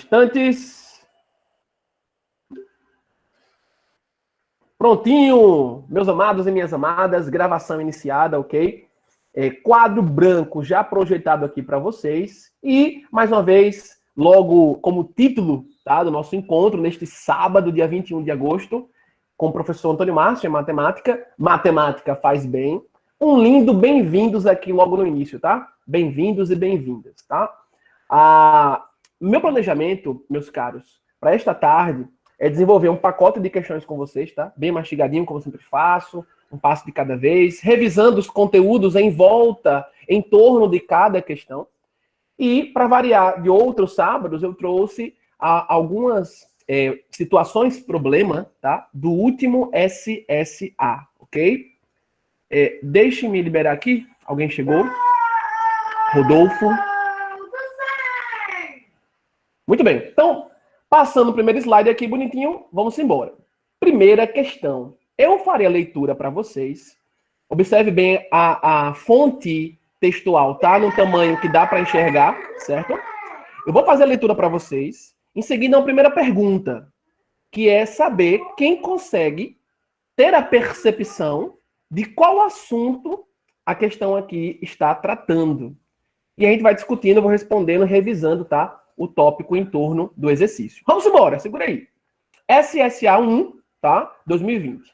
instantes. Prontinho, meus amados e minhas amadas, gravação iniciada, ok? Quadro branco já projetado aqui para vocês. E, mais uma vez, logo como título, tá, do nosso encontro, neste sábado, dia 21 de agosto, com o professor Antônio Márcio, em matemática. Matemática faz bem. Um lindo bem-vindos aqui logo no início, tá? Bem-vindos e bem-vindas, tá? Meu planejamento, meus caros, para esta tarde é desenvolver um pacote de questões com vocês, tá? Bem mastigadinho, como eu sempre faço, um passo de cada vez, revisando os conteúdos em volta, em torno de cada questão. E, para variar de outros sábados, eu trouxe algumas situações problema, tá? Do último SSA, ok? Deixe-me liberar aqui. Alguém chegou? Rodolfo. Muito bem. Então, passando o primeiro slide aqui, bonitinho, vamos embora. Primeira questão. Eu farei a leitura para vocês. Observe bem a fonte textual, tá? No tamanho que dá para enxergar, certo? Eu vou fazer a leitura para vocês. Em seguida, a primeira pergunta, que é saber quem consegue ter a percepção de qual assunto a questão aqui está tratando. E a gente vai discutindo, eu vou respondendo, revisando, tá? O tópico em torno do exercício. Vamos embora, segura aí. SSA 1, tá? 2020.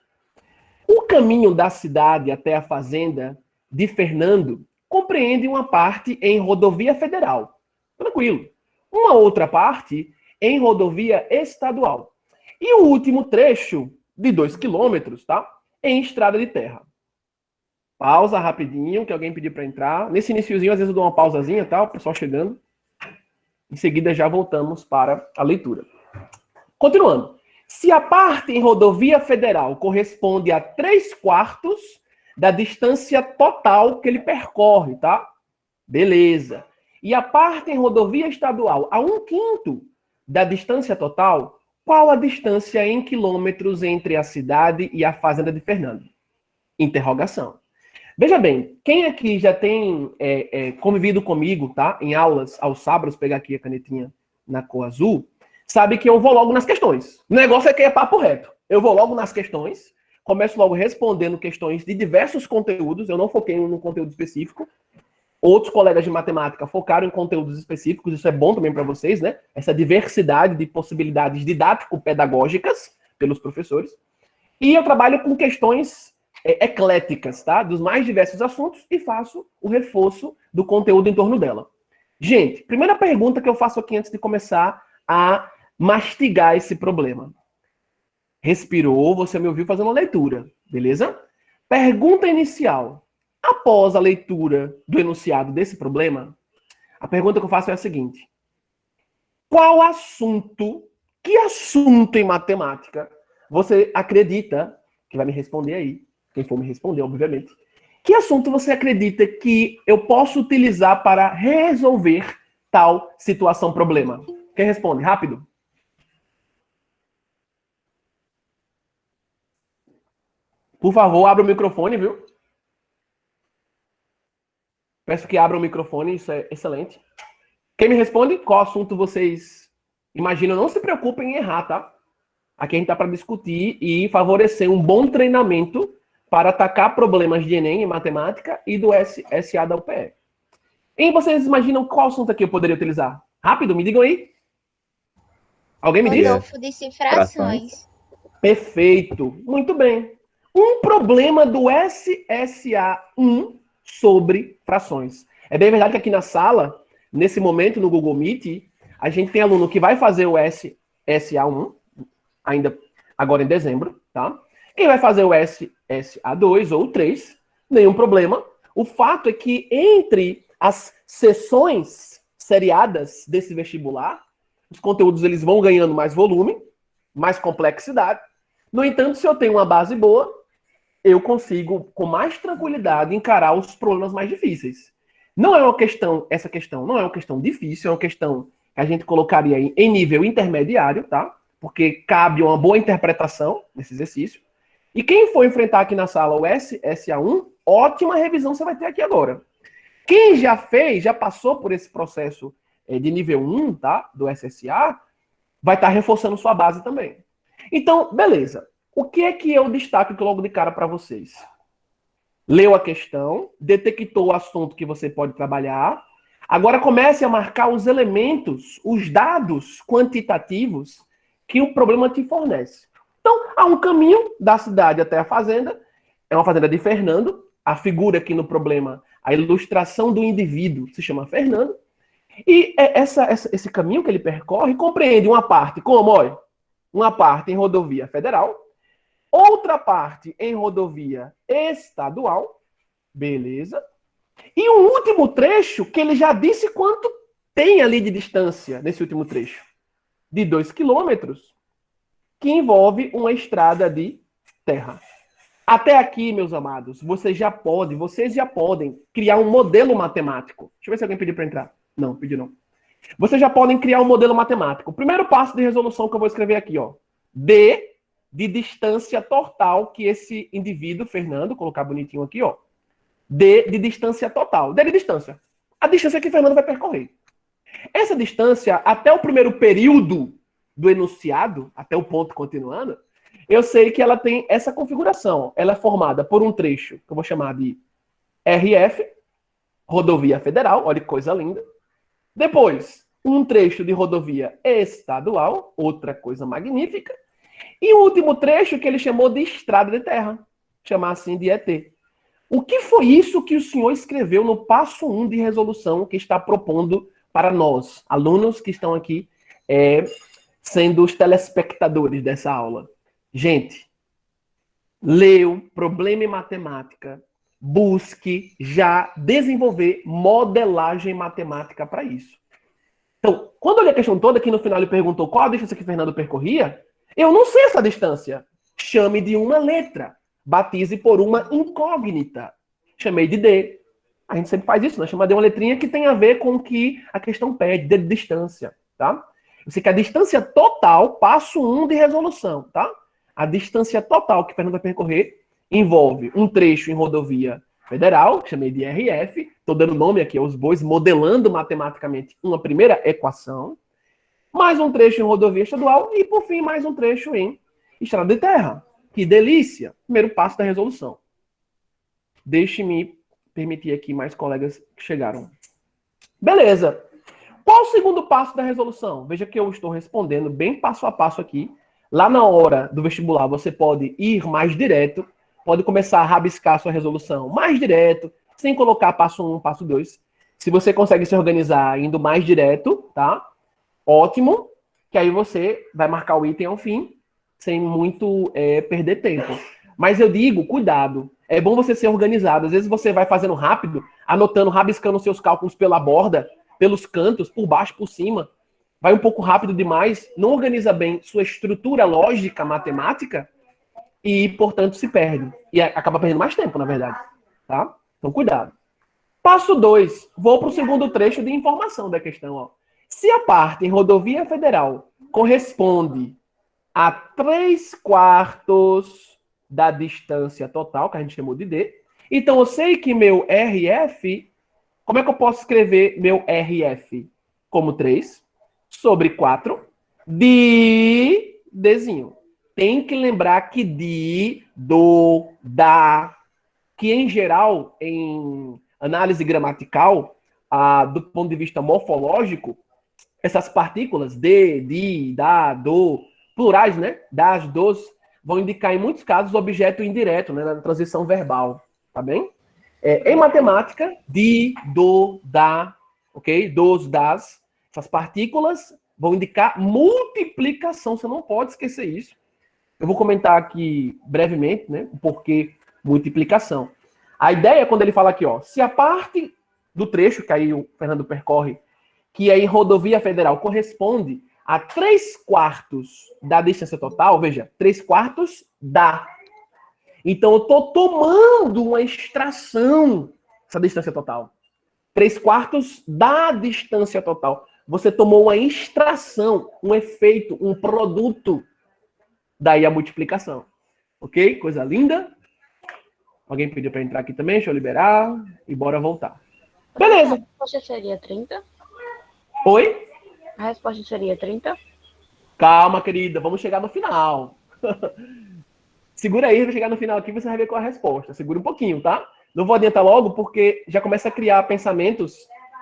O caminho da cidade até a fazenda de Fernando compreende uma parte em rodovia federal. Tranquilo. Uma outra parte em rodovia estadual. E o último trecho de 2 quilômetros, tá? Em estrada de terra. Pausa rapidinho, que alguém pediu para entrar. Nesse iniciozinho, às vezes eu dou uma pausazinha, tá? O pessoal chegando. Em seguida, já voltamos para a leitura. Continuando. Se a parte em rodovia federal corresponde a 3/4 da distância total que ele percorre, tá? Beleza. E a parte em rodovia estadual a 1/5 da distância total, qual a distância em quilômetros entre a cidade e a fazenda de Fernando? Interrogação. Veja bem, quem aqui já tem convivido comigo, tá? Em aulas aos sábados, pegar aqui a canetinha na cor azul, sabe que eu vou logo nas questões. O negócio é que é papo reto. Eu vou logo nas questões, começo logo respondendo questões de diversos conteúdos, eu não foquei num conteúdo específico. Outros colegas de matemática focaram em conteúdos específicos, isso é bom também para vocês, né? Essa diversidade de possibilidades didático-pedagógicas pelos professores. E eu trabalho com questões ecléticas, tá? Dos mais diversos assuntos e faço o reforço do conteúdo em torno dela. Gente, primeira pergunta que eu faço aqui antes de começar a mastigar esse problema. Respirou, você me ouviu fazendo a leitura, beleza? Pergunta inicial. Após a leitura do enunciado desse problema, a pergunta que eu faço é a seguinte. Que assunto em matemática você acredita, que vai me responder aí, quem for me responder, obviamente, que assunto você acredita que eu posso utilizar para resolver tal situação, problema? Quem responde? Rápido. Por favor, abra o microfone, viu? Peço que abra o microfone, isso é excelente. Quem me responde? Qual assunto vocês imaginam? Não se preocupem em errar, tá? Aqui a gente tá para discutir e favorecer um bom treinamento para atacar problemas de Enem em matemática e do SA da UPE. E vocês imaginam qual assunto aqui eu poderia utilizar? Rápido, me digam aí. Alguém me diz? Rodolfo disse frações. Perfeito. Muito bem. Um problema do SSA1 sobre frações. É bem verdade que aqui na sala, nesse momento, no Google Meet, a gente tem aluno que vai fazer o SSA1, ainda agora em dezembro, tá? Quem vai fazer o SSA2 ou 3, nenhum problema. O fato é que entre as sessões seriadas desse vestibular, os conteúdos eles vão ganhando mais volume, mais complexidade. No entanto, se eu tenho uma base boa, eu consigo, com mais tranquilidade, encarar os problemas mais difíceis. Não é uma questão, essa questão não é uma questão difícil, é uma questão que a gente colocaria em nível intermediário, tá? Porque cabe uma boa interpretação nesse exercício. E quem for enfrentar aqui na sala o SSA1, ótima revisão você vai ter aqui agora. Quem já fez, já passou por esse processo de nível 1, tá? Do SSA, vai estar reforçando sua base também. Então, beleza. O que é que eu destaco aqui logo de cara para vocês? Leu a questão, detectou o assunto que você pode trabalhar. Agora comece a marcar os elementos, os dados quantitativos que o problema te fornece. Então, há um caminho da cidade até a fazenda. É uma fazenda de Fernando. A figura aqui no problema, a ilustração do indivíduo se chama Fernando. E esse caminho que ele percorre compreende uma parte como, olha, uma parte em rodovia federal, outra parte em rodovia estadual, beleza? E um último trecho que ele já disse quanto tem ali de distância nesse último trecho, de 2 quilômetros, que envolve uma estrada de terra. Até aqui, meus amados, vocês já podem criar um modelo matemático. Deixa eu ver se alguém pediu para entrar. Não, pediu não. Vocês já podem criar um modelo matemático. O primeiro passo de resolução que eu vou escrever aqui, ó. D de distância total que esse indivíduo, Fernando, colocar bonitinho aqui, ó. D de distância total. D de distância. A distância que Fernando vai percorrer. Essa distância, até o primeiro período do enunciado, até o ponto continuando, eu sei que ela tem essa configuração. Ela é formada por um trecho que eu vou chamar de RF, rodovia federal, olha que coisa linda. Depois, um trecho de rodovia estadual, outra coisa magnífica. E o último trecho que ele chamou de estrada de terra, chamar assim de ET. O que foi isso que o senhor escreveu no passo 1 de resolução que está propondo para nós, alunos que estão aqui sendo os telespectadores dessa aula? Gente, leu problema em matemática, busque já desenvolver modelagem matemática para isso. Então, quando eu li a questão toda, aqui no final ele perguntou qual a distância que Fernando percorria, eu não sei essa distância. Chame de uma letra. Batize por uma incógnita. Chamei de D. A gente sempre faz isso, né? Chama de uma letrinha que tem a ver com o que a questão pede, D de distância, tá? Eu sei que a distância total, passo 1 de resolução, tá? A distância total que Fernando vai percorrer envolve um trecho em rodovia federal, chamei de RF, estou dando nome aqui aos bois, modelando matematicamente uma primeira equação, mais um trecho em rodovia estadual e, por fim, mais um trecho em estrada de terra. Que delícia! Primeiro passo da resolução. Deixe-me permitir aqui mais colegas que chegaram. Beleza. Qual o segundo passo da resolução? Veja que eu estou respondendo bem passo a passo aqui. Lá na hora do vestibular, você pode ir mais direto, pode começar a rabiscar a sua resolução mais direto, sem colocar passo 1, passo 2. Se você consegue se organizar indo mais direto, tá? Ótimo, que aí você vai marcar o item ao fim, sem muito perder tempo. Mas eu digo, cuidado, é bom você ser organizado. Às vezes você vai fazendo rápido, anotando, rabiscando seus cálculos pela borda, pelos cantos, por baixo, por cima. Vai um pouco rápido demais, não organiza bem sua estrutura lógica matemática e, portanto, se perde. E acaba perdendo mais tempo, na verdade. Tá? Então, cuidado. Passo 2. Vou para o segundo trecho de informação da questão. Ó. Se a parte em rodovia federal corresponde a 3/4 da distância total, que a gente chamou de D, então eu sei que meu RF, como é que eu posso escrever meu RF? Como 3/4 de Dzinho. Tem que lembrar que de, do, da, que em geral, em análise gramatical, do ponto de vista morfológico, essas partículas de, da, do, plurais, né? Das, dos, vão indicar, em muitos casos, objeto indireto, né? Na transição verbal, tá bem? Em matemática, de, do, da, ok? Dos, das, essas partículas vão indicar multiplicação, você não pode esquecer isso. Eu vou comentar aqui brevemente, né? O porquê multiplicação. A ideia, quando ele fala aqui, ó, se a parte do trecho que aí o Fernando percorre, que é em rodovia federal, corresponde a 3/4 da distância total, veja, 3/4 da. Então, eu estou tomando uma extração dessa distância total. 3/4 da distância total. Você tomou uma extração, um efeito, um produto. Daí a multiplicação. Ok? Coisa linda. Alguém pediu para entrar aqui também? Deixa eu liberar. E bora voltar. Beleza. Você seria 30? Oi? A resposta seria 30? Calma, querida, vamos chegar no final. Segura aí, vai chegar no final aqui e você vai ver qual é a resposta. Segura um pouquinho, tá? Não vou adiantar logo, porque já começa a criar pensamentos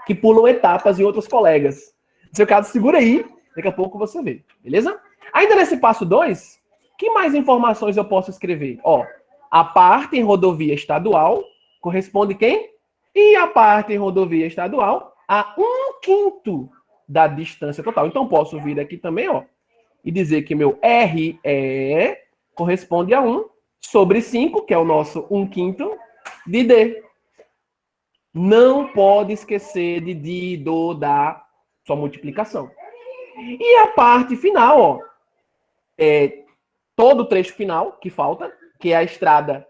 que pulam etapas em outros colegas. No seu caso, segura aí, daqui a pouco você vê, beleza? Ainda nesse passo 2, que mais informações eu posso escrever? Ó, a parte em rodovia estadual corresponde quem? E a parte em rodovia estadual a 1/5 da distância total. Então, posso vir aqui também, ó, e dizer que meu RE corresponde a 1 sobre 5, que é o nosso 1/5 de D. Não pode esquecer de do, da, sua multiplicação. E a parte final, ó, todo o trecho final que falta, que é a estrada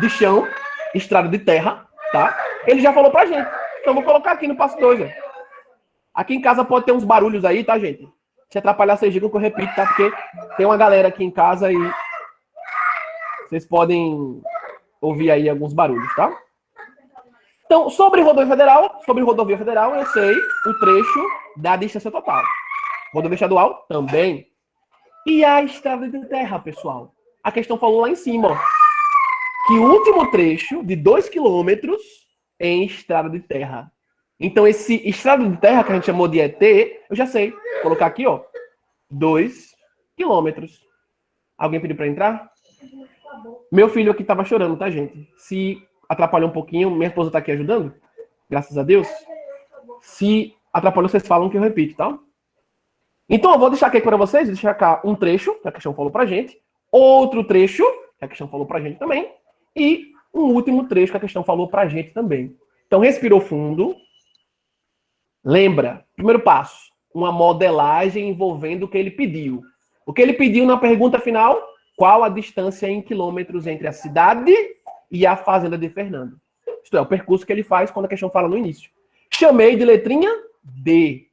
de chão, estrada de terra, tá? Ele já falou pra gente. Então, vou colocar aqui no passo 2, ó. Aqui em casa pode ter uns barulhos aí, tá, gente? Se atrapalhar, vocês digam que eu repito, tá? Porque tem uma galera aqui em casa e vocês podem ouvir aí alguns barulhos, tá? Então, sobre rodovia federal, eu sei o trecho da distância total. Rodovia estadual, também. E a estrada de terra, pessoal? A questão falou lá em cima, ó, que o último trecho de 2 quilômetros é em estrada de terra. Então, esse estrada de terra, que a gente chamou de ET, eu já sei. Vou colocar aqui, ó, 2 quilômetros. Alguém pediu para entrar? Meu filho aqui tava chorando, tá, gente? Se atrapalhou um pouquinho, minha esposa tá aqui ajudando, graças a Deus. Se atrapalhou, vocês falam que eu repito, tá? Então, eu vou deixar aqui para vocês, deixar cá um trecho, que a questão falou pra gente, outro trecho, que a questão falou pra gente também, e um último trecho que a questão falou pra gente também. Então, respirou fundo. Lembra, primeiro passo, uma modelagem envolvendo o que ele pediu. O que ele pediu na pergunta final, qual a distância em quilômetros entre a cidade e a fazenda de Fernando? Isto é, o percurso que ele faz quando a questão fala no início. Chamei de letrinha D,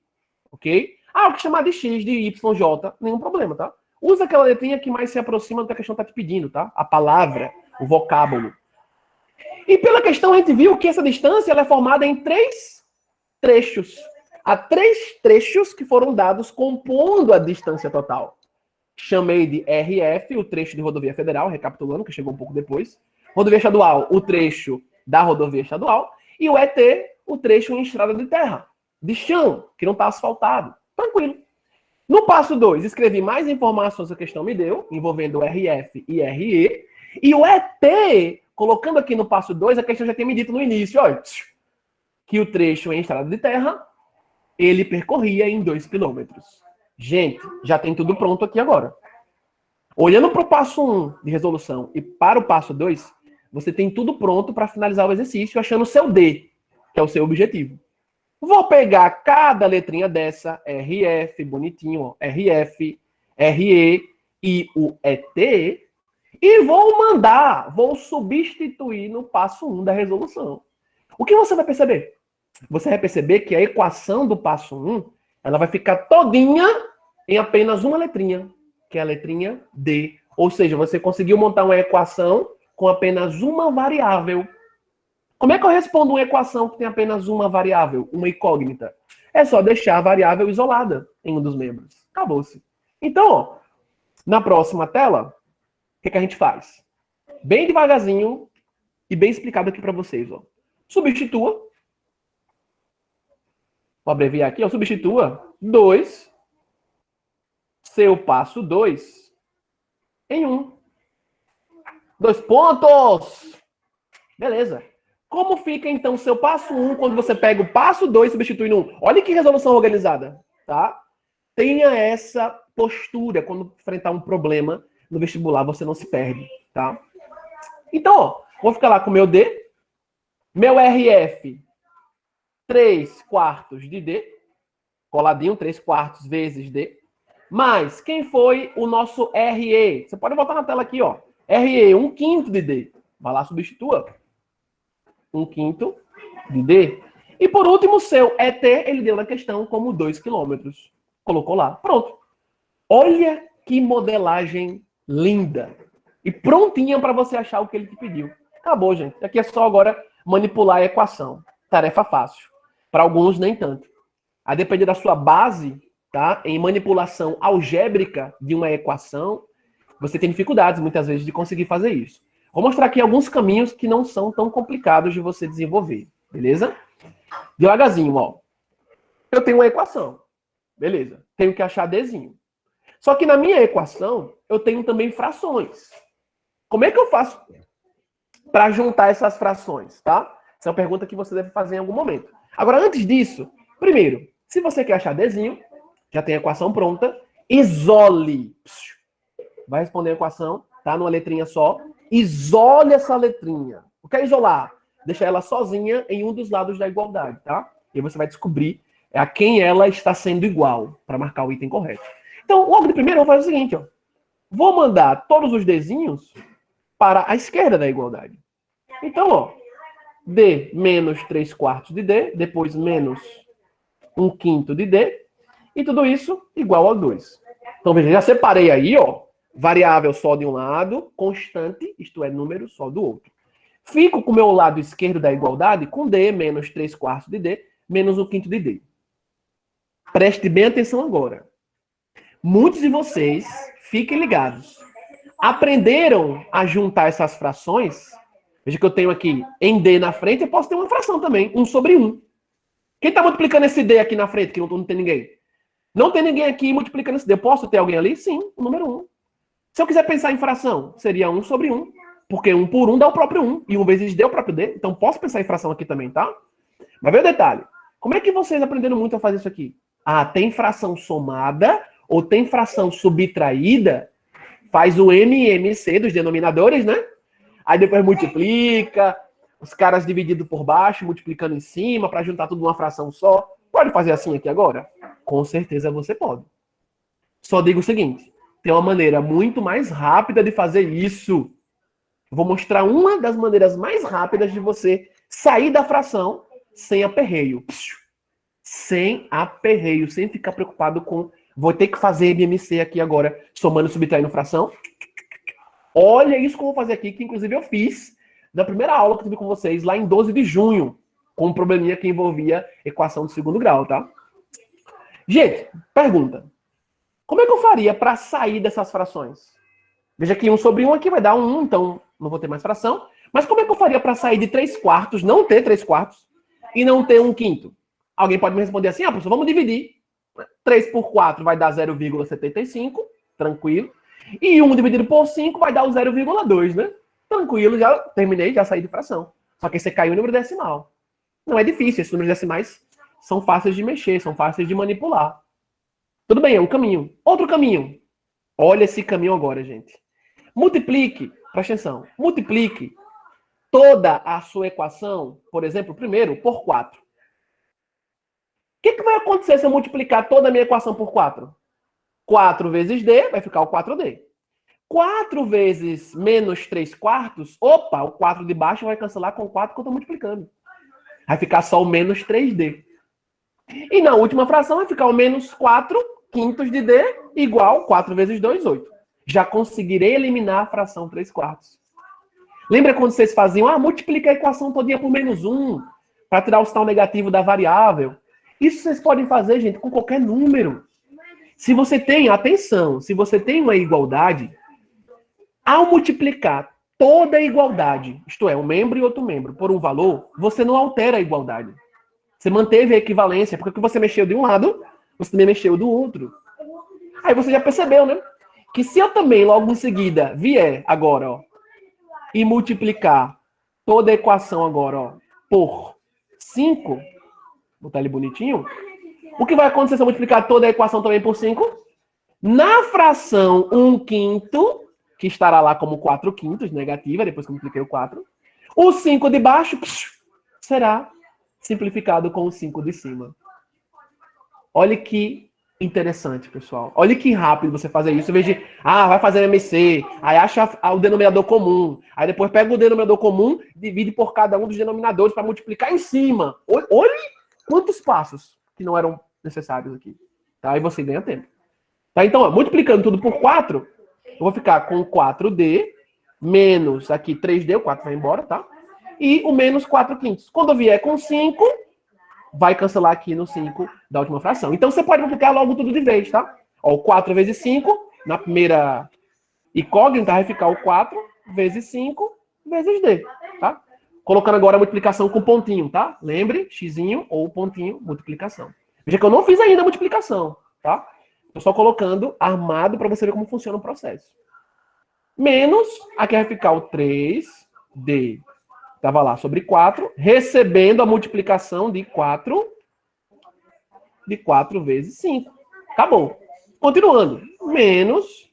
ok? Ah, eu que chamar de X, de Y, J, nenhum problema, tá? Usa aquela letrinha que mais se aproxima do que a questão está te pedindo, tá? A palavra, o vocábulo. E pela questão a gente viu que essa distância ela é formada em 3 trechos. Há 3 trechos que foram dados compondo a distância total. Chamei de RF, o trecho de rodovia federal, recapitulando, que chegou um pouco depois. Rodovia estadual, o trecho da rodovia estadual. E o ET, o trecho em estrada de terra, de chão, que não está asfaltado. Tranquilo. No passo 2, escrevi mais informações que a questão me deu, envolvendo o RF e RE. E o ET, colocando aqui no passo 2, a questão já tinha me dito no início, ó, que o trecho em estrada de terra, ele percorria em 2 quilômetros. Gente, já tem tudo pronto aqui agora. Olhando para o passo 1 de resolução e para o passo 2, você tem tudo pronto para finalizar o exercício achando o seu D, que é o seu objetivo. Vou pegar cada letrinha dessa, RF, bonitinho, ó, RF, RE e o ET, e vou substituir no passo 1 da resolução. O que você vai perceber? Você vai perceber que a equação do passo 1, ela vai ficar todinha em apenas uma letrinha, que é a letrinha D. Ou seja, você conseguiu montar uma equação com apenas uma variável. Como é que eu respondo uma equação que tem apenas uma variável, uma incógnita? É só deixar a variável isolada em um dos membros. Acabou-se. Então, ó, na próxima tela, o que a gente faz? Bem devagarzinho e bem explicado aqui para vocês. Ó. Substitua. Vou abreviar aqui. Ó, substitua 2, seu passo 2, em 1. 2 pontos! Beleza. Como fica, então, o seu passo 1 quando você pega o passo 2 e substitui no 1? Olha que resolução organizada, tá? Tenha essa postura quando enfrentar um problema no vestibular, você não se perde, tá? Então, ó, vou ficar lá com o meu D, meu RF, 3/4 de D, coladinho, 3/4 vezes D, mas quem foi o nosso RE? Você pode botar na tela aqui, ó. RE, 1/5 de D. Vai lá, substitua. 1/5 de D. E por último, o seu ET, ele deu na questão como 2 quilômetros. Colocou lá. Pronto. Olha que modelagem linda. E prontinha para você achar o que ele te pediu. Acabou, gente. Aqui é só agora manipular a equação. Tarefa fácil. Para alguns, nem tanto. a depender da sua base, tá? Em manipulação algébrica de uma equação, você tem dificuldades, muitas vezes, de conseguir fazer isso. Vou mostrar aqui alguns caminhos que não são tão complicados de você desenvolver, beleza? Devagarzinho, ó. Eu tenho uma equação, beleza. Tenho que achar Dzinho. Só que na minha equação, eu tenho também frações. Como é que eu faço para juntar essas frações, tá? Essa é uma pergunta que você deve fazer em algum momento. Agora, antes disso, primeiro, se você quer achar Dzinho, já tem a equação pronta, isole. Vai responder a equação, tá? Numa letrinha só. Isole essa letrinha. O que é isolar? Deixar ela sozinha em um dos lados da igualdade, tá? E aí você vai descobrir a quem ela está sendo igual, para marcar o item correto. Então, logo de primeiro, eu vou fazer o seguinte, ó. Vou mandar todos os Dzinhos para a esquerda da igualdade. Então, ó, D menos 3/4 de D, depois menos 1/5 de D, e tudo isso igual a 2. Então, veja, já separei aí, ó, variável só de um lado, constante, isto é, número só do outro. Fico com o meu lado esquerdo da igualdade com D menos 3/4 de D, menos 1/5 de D. Preste bem atenção agora. Muitos de vocês, fiquem ligados, aprenderam a juntar essas frações. Veja que eu tenho aqui em D na frente, eu posso ter uma fração também, 1/1. Quem está multiplicando esse D aqui na frente, que não tem ninguém? Não tem ninguém aqui multiplicando esse D. Eu posso ter alguém ali? Sim, o número 1. Se eu quiser pensar em fração, seria 1/1, porque 1 por 1 dá o próprio 1, e 1 vezes D é o próprio D. Então posso pensar em fração aqui também, tá? Mas vê o detalhe. Como é que vocês aprenderam muito a fazer isso aqui? Ah, tem fração somada ou tem fração subtraída? Faz o MMC dos denominadores, né? Aí depois multiplica, os caras divididos por baixo, multiplicando em cima, para juntar tudo numa fração só. Pode fazer assim aqui agora? Com certeza você pode. Só digo o seguinte, tem uma maneira muito mais rápida de fazer isso. Vou mostrar uma das maneiras mais rápidas de você sair da fração sem aperreio. Sem aperreio, sem ficar preocupado com... Vou ter que fazer MMC aqui agora, somando e subtraindo fração. Olha isso que eu vou fazer aqui, que inclusive eu fiz na primeira aula que eu tive com vocês, lá em 12 de junho, com um probleminha que envolvia equação de segundo grau, tá? Gente, pergunta. Como é que eu faria para sair dessas frações? Veja que 1/1 aqui vai dar 1, então não vou ter mais fração. Mas como é que eu faria para sair de 3/4, não ter 3/4, e não ter 1/5? Alguém pode me responder assim, professor, vamos dividir. 3 por 4 vai dar 0,75, tranquilo. E 1 dividido por 5 vai dar o 0,2, né? Tranquilo, já terminei, já saí de fração. Só que você caiu o número decimal. Não é difícil, esses números decimais são fáceis de mexer, são fáceis de manipular. Tudo bem, é um caminho. Outro caminho. Olha esse caminho agora, gente. Multiplique, presta atenção, multiplique toda a sua equação, por exemplo, primeiro, por 4. O que vai acontecer se eu multiplicar toda a minha equação por 4? 4 vezes D vai ficar o 4D. 4 vezes menos 3/4, opa, o 4 de baixo vai cancelar com o 4 que eu estou multiplicando. Vai ficar só o menos 3D. E na última fração vai ficar o menos 4/5 de D igual 4 vezes 2, 8. Já conseguirei eliminar a fração 3/4. Lembra quando vocês faziam, multiplica a equação todinha por menos 1 para tirar o sinal negativo da variável? Isso vocês podem fazer, gente, com qualquer número. Se você tem, atenção, se você tem uma igualdade, ao multiplicar toda a igualdade, isto é, um membro e outro membro, por um valor, você não altera a igualdade. Você manteve a equivalência, porque o que você mexeu de um lado, você também mexeu do outro. Aí você já percebeu, né? Que se eu também, logo em seguida, vier agora, ó, e multiplicar toda a equação agora, ó, por 5, vou botar ele bonitinho, o que vai acontecer se eu multiplicar toda a equação também por 5? Na fração 1/5, que estará lá como 4/5, negativa, depois que eu multipliquei o 4, o 5 de baixo será simplificado com o 5 de cima. Olha que interessante, pessoal. Olha que rápido você fazer isso. Em vez de, vai fazer MC, aí acha o denominador comum, aí depois pega o denominador comum, divide por cada um dos denominadores para multiplicar em cima. Olha quantos passos que não eram necessários aqui. Tá? Aí você ganha tempo. Tá? Então, multiplicando tudo por 4, eu vou ficar com 4D, menos aqui 3D, o 4 vai embora, tá? E o menos 4/5. Quando eu vier com 5, vai cancelar aqui no 5 da última fração. Então, você pode multiplicar logo tudo de vez, tá? Ó, o 4 vezes 5, na primeira incógnita, vai ficar o 4 vezes 5 vezes D, tá? Colocando agora a multiplicação com pontinho, tá? Lembre, xzinho ou pontinho, multiplicação. Veja que eu não fiz ainda a multiplicação, tá? Estou só colocando armado para você ver como funciona o processo. Menos, aqui vai ficar o 3D, estava lá, sobre 4, recebendo a multiplicação de 4 vezes 5. Acabou. Continuando. Menos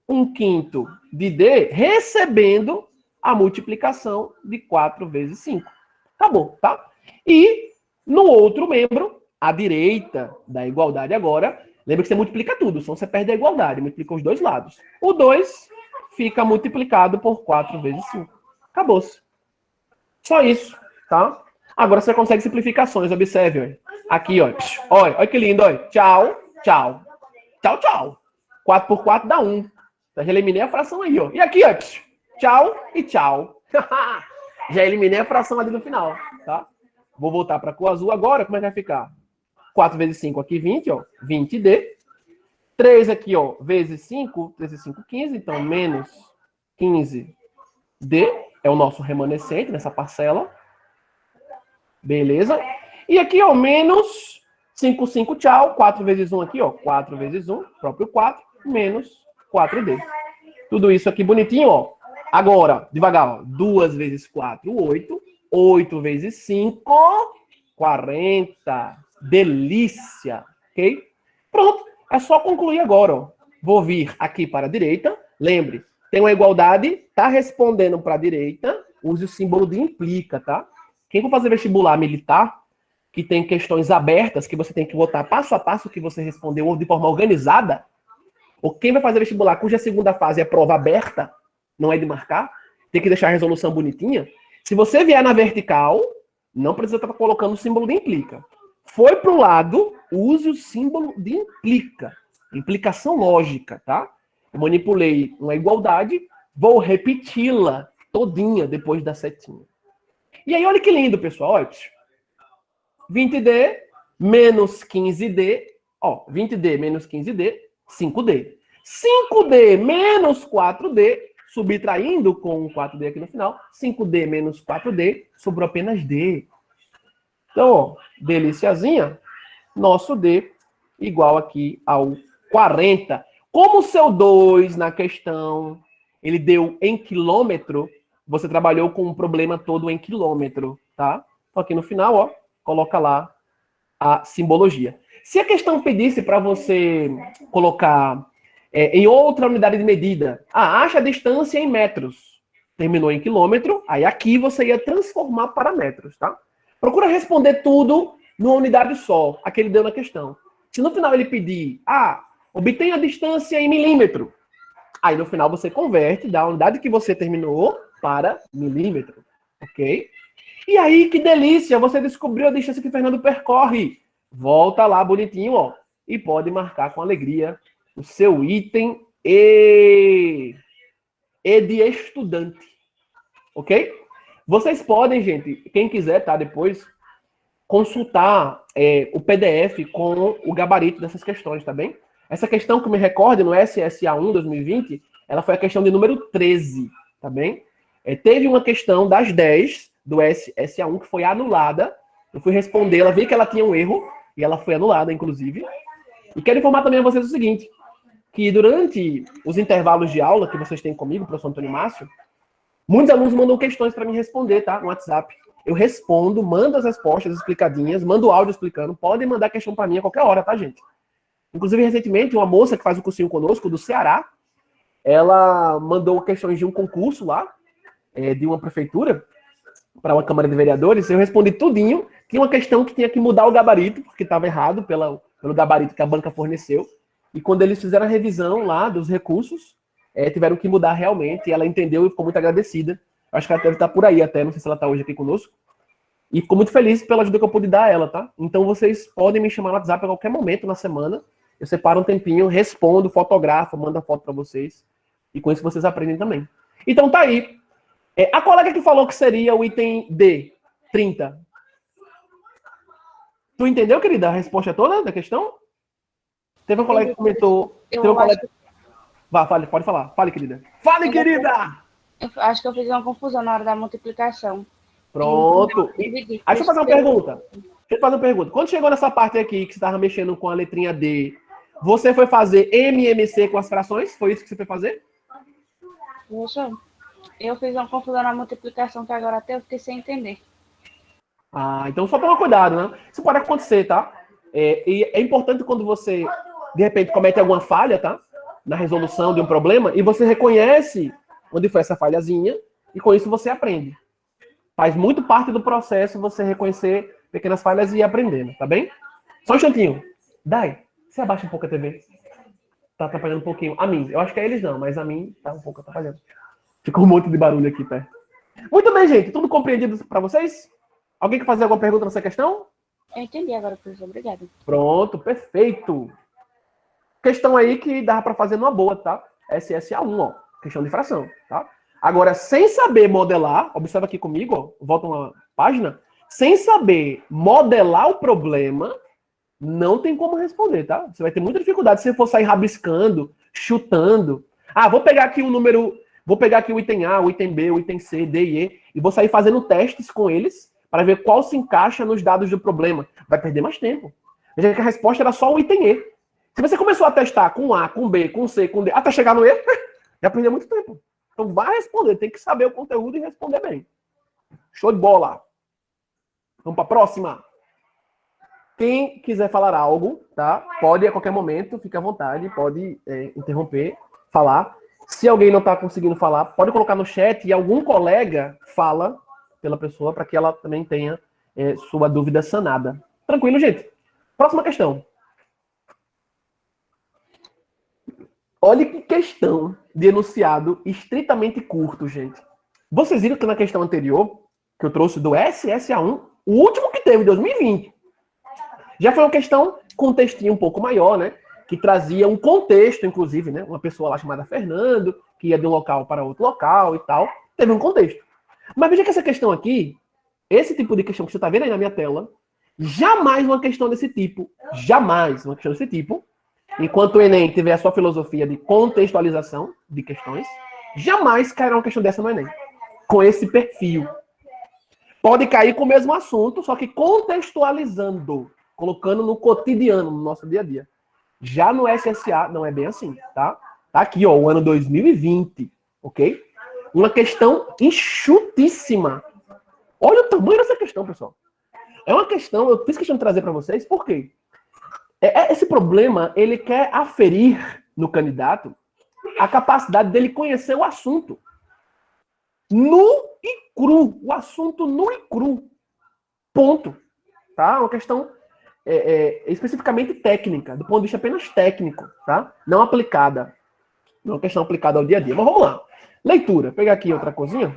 1/5 de D, recebendo a multiplicação de 4 vezes 5. Acabou, tá? E no outro membro, à direita da igualdade agora, lembra que você multiplica tudo, senão você perde a igualdade, multiplica os dois lados. O 2 fica multiplicado por 4 vezes 5. Acabou-se. Só isso, tá? Agora você consegue simplificações, observe, ó. Aqui, ó. Olha que lindo, olha. Tchau, tchau. Tchau, tchau. 4 por 4 dá 1. Já eliminei a fração aí, ó. E aqui, ó. Tchau e tchau. Já eliminei a fração ali no final, tá? Vou voltar para a cor azul agora. Como é que vai ficar? 4 vezes 5 aqui, 20, ó. 20D. 3 aqui, ó, vezes 5. 3 vezes 5, 15. Então, menos 15D é o nosso remanescente nessa parcela. Beleza? E aqui, ó, menos 5, 5, tchau. 4 vezes 1 aqui, ó. 4 vezes 1, próprio 4. Menos 4D. Tudo isso aqui bonitinho, ó. Agora, devagar, ó. 2 vezes 4, 8. 8 vezes 5, 40. Delícia. Ok? Pronto. É só concluir agora, ó. Vou vir aqui para a direita. Lembre, tem uma igualdade. Tá respondendo para a direita. Use o símbolo de implica, tá? Quem for fazer vestibular militar, que tem questões abertas, que você tem que votar passo a passo que você respondeu de forma organizada, ou quem vai fazer vestibular cuja segunda fase é prova aberta, não é de marcar, tem que deixar a resolução bonitinha. Se você vier na vertical, não precisa estar colocando o símbolo de implica. Foi para o lado, use o símbolo de implica. Implicação lógica, tá? Eu manipulei uma igualdade, vou repeti-la todinha depois da setinha. E aí, olha que lindo, pessoal. Olha. 20D menos 15D. Ó, 20D menos 15D, 5D. 5D menos 4D, subtraindo com 4D aqui no final. 5D menos 4D, sobrou apenas D. Então, ó, deliciazinha, nosso D igual aqui ao 40. Como o seu 2 na questão, ele deu em quilômetro, você trabalhou com um problema todo em quilômetro, tá? Então, aqui no final, ó, coloca lá a simbologia. Se a questão pedisse para você colocar em outra unidade de medida, acha a distância em metros, terminou em quilômetro, aí aqui você ia transformar para metros, tá? Procura responder tudo numa unidade só, a que ele deu na questão. Se no final ele pedir, obtenha a distância em milímetro, aí no final você converte da unidade que você terminou para milímetro, ok? E aí, que delícia, você descobriu a distância que o Fernando percorre. Volta lá bonitinho, ó, e pode marcar com alegria o seu item E de estudante, ok? Vocês podem, gente, quem quiser, tá, depois, consultar o PDF com o gabarito dessas questões, tá bem? Essa questão que me recorde no SSA1 2020, ela foi a questão de número 13, tá bem? Teve uma questão das 10 do SSA1 que foi anulada. Eu fui respondê-la, vi que ela tinha um erro, e ela foi anulada, inclusive. E quero informar também a vocês o seguinte, que durante os intervalos de aula que vocês têm comigo, professor Antônio Márcio, muitos alunos mandam questões para mim responder, tá? No WhatsApp. Eu respondo, mando as respostas explicadinhas, mando áudio explicando. Podem mandar questão para mim a qualquer hora, tá, gente? Inclusive, recentemente, uma moça que faz um cursinho conosco, do Ceará, ela mandou questões de um concurso lá, de uma prefeitura, para uma Câmara de Vereadores. Eu respondi tudinho. Tinha uma questão que tinha que mudar o gabarito, porque estava errado pelo gabarito que a banca forneceu. E quando eles fizeram a revisão lá dos recursos, tiveram que mudar realmente. E ela entendeu e ficou muito agradecida. Acho que ela deve estar por aí até, não sei se ela está hoje aqui conosco. E ficou muito feliz pela ajuda que eu pude dar a ela, tá? Então vocês podem me chamar no WhatsApp a qualquer momento na semana. Eu separo um tempinho, respondo, fotografo, mando a foto para vocês. E com isso vocês aprendem também. Então tá aí. A colega que falou que seria o item D, 30. Tu entendeu, querida, a resposta toda da questão? Teve um colega que comentou... Eu acho, Vá, fale, pode falar. Fale, querida. Fale, querida! eu acho que eu fiz uma confusão na hora da multiplicação. Pronto. Deixa eu fazer uma pergunta. Quando chegou nessa parte aqui, que você estava mexendo com a letrinha D, você foi fazer MMC com as frações? Foi isso que você foi fazer? Poxa, eu fiz uma confusão na multiplicação que agora até eu fiquei sem entender. Ah, então só toma cuidado, né? Isso pode acontecer, tá? E é importante quando você, de repente, comete alguma falha, tá? Na resolução de um problema, e você reconhece onde foi essa falhazinha, e com isso você aprende. Faz muito parte do processo você reconhecer pequenas falhas e ir aprendendo, tá bem? Só um instantinho. Dai, você abaixa um pouco a TV. Tá atrapalhando um pouquinho. A mim. Eu acho que a eles não, mas a mim tá um pouco atrapalhando. Ficou um monte de barulho aqui perto. Muito bem, gente. Tudo compreendido para vocês? Alguém quer fazer alguma pergunta nessa questão? Eu entendi agora, professor. Obrigada. Pronto, perfeito. Questão aí que dava para fazer numa boa, tá? SSA1, ó. Questão de fração, tá? Agora, sem saber modelar, observa aqui comigo, ó, volta uma página, sem saber modelar o problema, não tem como responder, tá? Você vai ter muita dificuldade se você for sair rabiscando, chutando. Ah, vou pegar aqui um número, vou pegar aqui o item A, o item B, o item C, D e E, e vou sair fazendo testes com eles para ver qual se encaixa nos dados do problema. Vai perder mais tempo. Veja que a resposta era só o item E. Se você começou a testar com A, com B, com C, com D, até chegar no E, já perdeu muito tempo. Então vai responder, tem que saber o conteúdo e responder bem. Show de bola. Vamos para a próxima. Quem quiser falar algo, tá? Pode a qualquer momento, fique à vontade, pode interromper, falar. Se alguém não está conseguindo falar, pode colocar no chat e algum colega fala pela pessoa para que ela também tenha sua dúvida sanada. Tranquilo, gente? Próxima questão. Olha que questão de enunciado estritamente curto, gente. Vocês viram que na questão anterior, que eu trouxe do SSA1, o último que teve, 2020, já foi uma questão com um textinho um pouco maior, né? Que trazia um contexto, inclusive, né? Uma pessoa lá chamada Fernando, que ia de um local para outro local e tal. Teve um contexto. Mas veja que essa questão aqui, esse tipo de questão que você está vendo aí na minha tela, jamais uma questão desse tipo, enquanto o Enem tiver a sua filosofia de contextualização de questões, jamais cairá uma questão dessa no Enem. Com esse perfil. Pode cair com o mesmo assunto, só que contextualizando, colocando no cotidiano, no nosso dia a dia. Já no SSA não é bem assim, tá? Tá aqui, ó, o ano 2020, ok? Uma questão enxutíssima. Olha o tamanho dessa questão, pessoal. É uma questão, eu fiz questão de trazer para vocês, por quê? Esse problema, ele quer aferir no candidato a capacidade dele conhecer o assunto. Nu e cru. O assunto nu e cru. Ponto. Tá? Uma questão especificamente técnica, do ponto de vista apenas técnico, tá? Não aplicada. Não é uma questão aplicada ao dia a dia. Mas vamos lá. Leitura. Vou pegar aqui outra coisinha.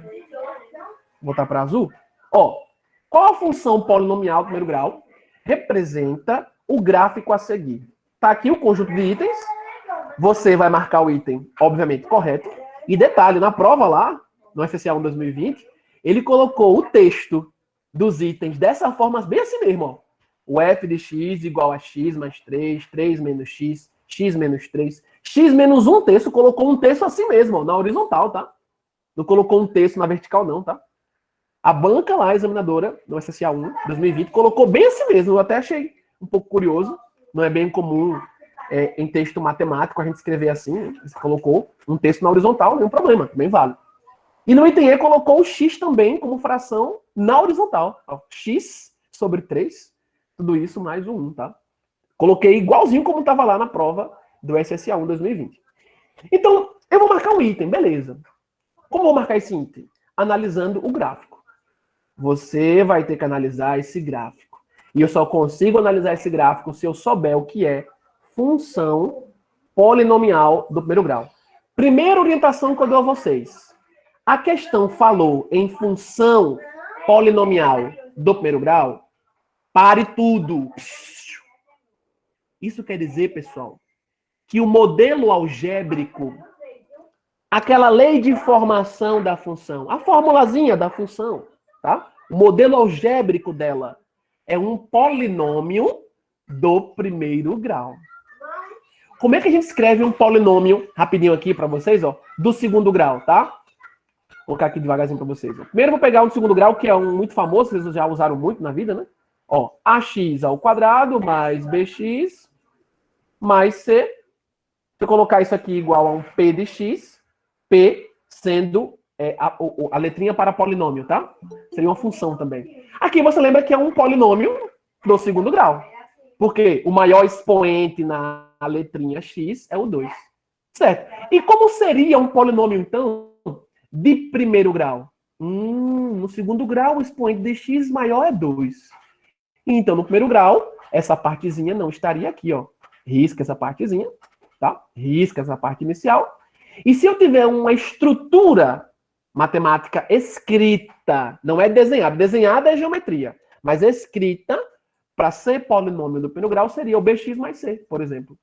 Vou botar para azul. Ó, qual a função polinomial do primeiro grau representa o gráfico a seguir? Tá aqui o conjunto de itens. Você vai marcar o item, obviamente, correto. E detalhe, na prova lá, no SSA1 2020, ele colocou o texto dos itens dessa forma, bem assim mesmo, ó. O f de x igual a x mais 3, 3 menos x, x menos 3, x menos 1 terço, colocou um terço assim mesmo, ó, na horizontal, tá? Não colocou um terço na vertical, não, tá? A banca lá, a examinadora, do SSA1 2020, colocou bem assim mesmo. Eu até achei um pouco curioso. Não é bem comum em texto matemático a gente escrever assim. Você colocou um texto na horizontal, nenhum problema, também vale. E no item E colocou o x também como fração na horizontal. Ó, x sobre 3, tudo isso mais o 1, tá? Coloquei igualzinho como estava lá na prova do SSA1 2020. Então, eu vou marcar um item, beleza. Como vou marcar esse item? Analisando o gráfico. Você vai ter que analisar esse gráfico. E eu só consigo analisar esse gráfico se eu souber o que é função polinomial do primeiro grau. Primeira orientação que eu dou a vocês. A questão falou em função polinomial do primeiro grau? Pare tudo. Isso quer dizer, pessoal, que o modelo algébrico, aquela lei de formação da função, a formulazinha da função, tá? O modelo algébrico dela É um polinômio do primeiro grau. Como é que a gente escreve um polinômio, rapidinho aqui para vocês, ó, do segundo grau, tá? Vou colocar aqui devagarzinho para vocês. Ó. Primeiro eu vou pegar um segundo grau, que é um muito famoso, vocês já usaram muito na vida, né? Ó, ax ao quadrado mais bx mais c. Se eu colocar isso aqui igual a um p de x, p sendo a letrinha para polinômio, tá? Seria uma função também. Aqui você lembra que é um polinômio do segundo grau. Porque o maior expoente na letrinha x é o 2. Certo. E como seria um polinômio, então, de primeiro grau? No segundo grau, o expoente de x maior é 2. Então, no primeiro grau, essa partezinha não estaria aqui, ó. Risca essa partezinha, tá? Risca essa parte inicial. E se eu tiver uma estrutura matemática escrita, não é desenhada, desenhada é geometria, mas escrita, para ser polinômio do primeiro grau, seria o bx mais c, por exemplo.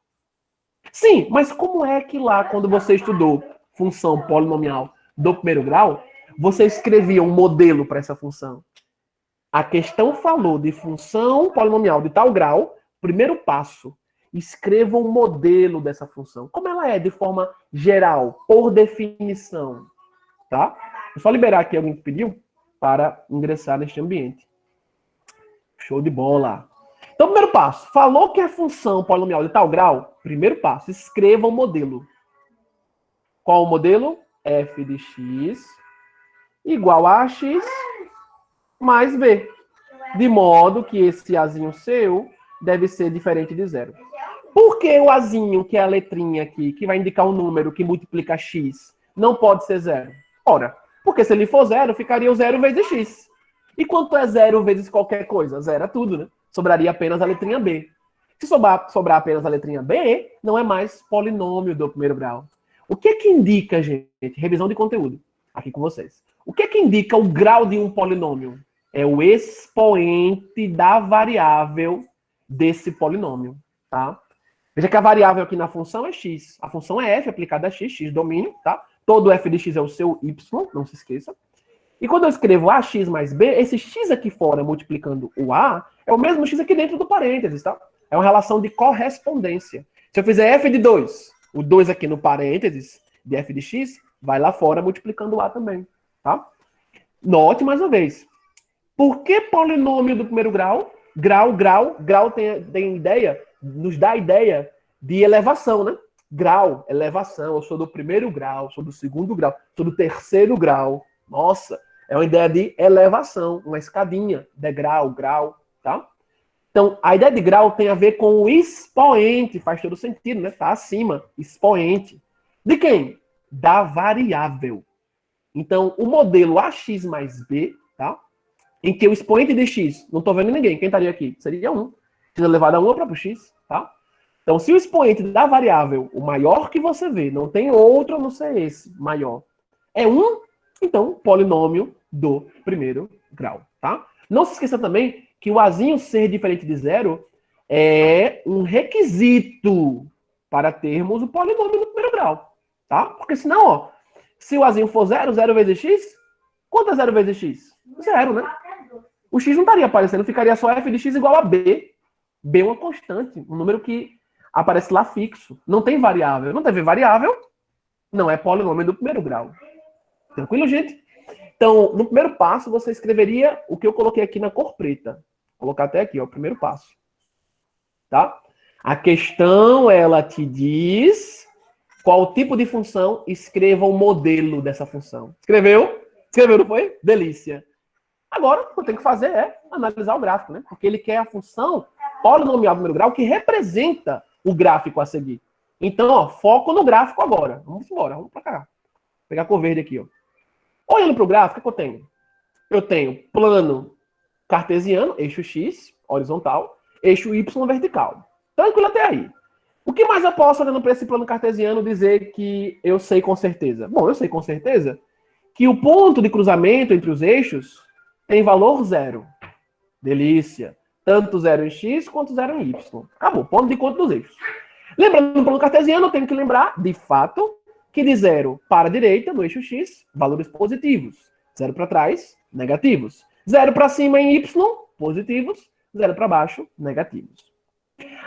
Sim, mas como é que lá, quando você estudou função polinomial do primeiro grau, você escrevia um modelo para essa função? A questão falou de função polinomial de tal grau, primeiro passo, escreva um modelo dessa função. Como ela é de forma geral, por definição, tá? Vou só liberar aqui alguém que pediu para ingressar neste ambiente. Show de bola. Então, primeiro passo. Falou que é função polinomial de tal grau? Primeiro passo. Escreva um modelo. Qual o modelo? F de x igual a x mais b. De modo que esse azinho seu deve ser diferente de zero. Por que o azinho, que é a letrinha aqui, que vai indicar um número que multiplica x, não pode ser zero? Ora, porque se ele for zero, ficaria o zero vezes x. E quanto é zero vezes qualquer coisa? Zero é tudo, né? Sobraria apenas a letrinha b. Se sobrar apenas a letrinha b, não é mais polinômio do primeiro grau. O que é que indica, gente? Revisão de conteúdo, aqui com vocês. O que é que indica o grau de um polinômio? É o expoente da variável desse polinômio, tá? Veja que a variável aqui na função é x. A função é f aplicada a x, x domínio, tá? Todo f de x é o seu y, não se esqueça. E quando eu escrevo ax mais b, esse x aqui fora multiplicando o a é o mesmo x aqui dentro do parênteses, tá? É uma relação de correspondência. Se eu fizer f de 2, o 2 aqui no parênteses de f de x, vai lá fora multiplicando o a também, tá? Note mais uma vez. Por que polinômio do primeiro grau? Grau tem ideia, nos dá a ideia de elevação, né? Grau, elevação. Eu sou do primeiro grau, sou do segundo grau, sou do terceiro grau. Nossa, é uma ideia de elevação, uma escadinha, degrau, grau, tá? Então, a ideia de grau tem a ver com o expoente, faz todo sentido, né? Tá acima, expoente. De quem? Da variável. Então, o modelo ax mais b, tá? Em que o expoente de x, não estou vendo ninguém, quem estaria aqui? Seria 1. Precisa levar da 1 para o x, tá? Então, se o expoente da variável, o maior que você vê, não tem outro a não ser esse, maior, é 1, então, polinômio do primeiro grau, tá? Não se esqueça também que o azinho ser diferente de zero é um requisito para termos o polinômio do primeiro grau, tá? Porque senão, ó, se o azinho for zero, zero vezes x, quanto é zero vezes x? Zero, né? O x não estaria aparecendo, ficaria só f de x igual a b. B é uma constante, um número que aparece lá fixo. Não tem variável. Não teve variável, não é polinômio do primeiro grau. Tranquilo, gente? Então, no primeiro passo, você escreveria o que eu coloquei aqui na cor preta. Vou colocar até aqui, ó, o primeiro passo. Tá? A questão, ela te diz qual tipo de função, escreva o modelo dessa função. Escreveu? Escreveu, não foi? Delícia. Agora, o que eu tenho que fazer é analisar o gráfico, né? Porque ele quer a função polinomial do primeiro grau que representa o gráfico a seguir. Então, ó, foco no gráfico agora. Vamos embora, vamos para cá. Vou pegar a cor verde aqui, ó. Olhando para o gráfico, o que eu tenho? Eu tenho plano cartesiano, eixo X, horizontal, eixo Y vertical. Tranquilo até aí. O que mais eu posso, olhando para esse plano cartesiano, dizer que eu sei com certeza? Bom, eu sei com certeza que o ponto de cruzamento entre os eixos tem valor zero. Delícia. Tanto zero em x quanto zero em y. Acabou. Ponto de encontro dos eixos. Lembrando do plano cartesiano, eu tenho que lembrar, de fato, que de zero para a direita, no eixo x, valores positivos. Zero para trás, negativos. Zero para cima em y, positivos. 0 para baixo, negativos.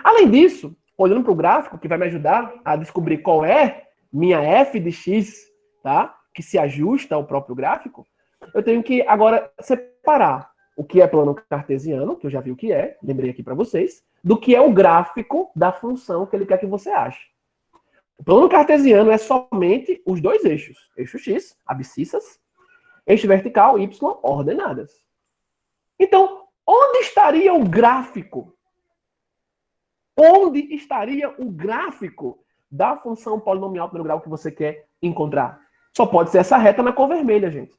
Além disso, olhando para o gráfico, que vai me ajudar a descobrir qual é minha f de x, tá? Que se ajusta ao próprio gráfico, eu tenho que agora separar o que é plano cartesiano, que eu já vi o que é, lembrei aqui para vocês, do que é o gráfico da função que ele quer que você ache. O plano cartesiano é somente os dois eixos. Eixo x, abscissas, eixo vertical, y, ordenadas. Então, onde estaria o gráfico? Onde estaria o gráfico da função polinomial do primeiro grau que você quer encontrar? Só pode ser essa reta na cor vermelha, gente.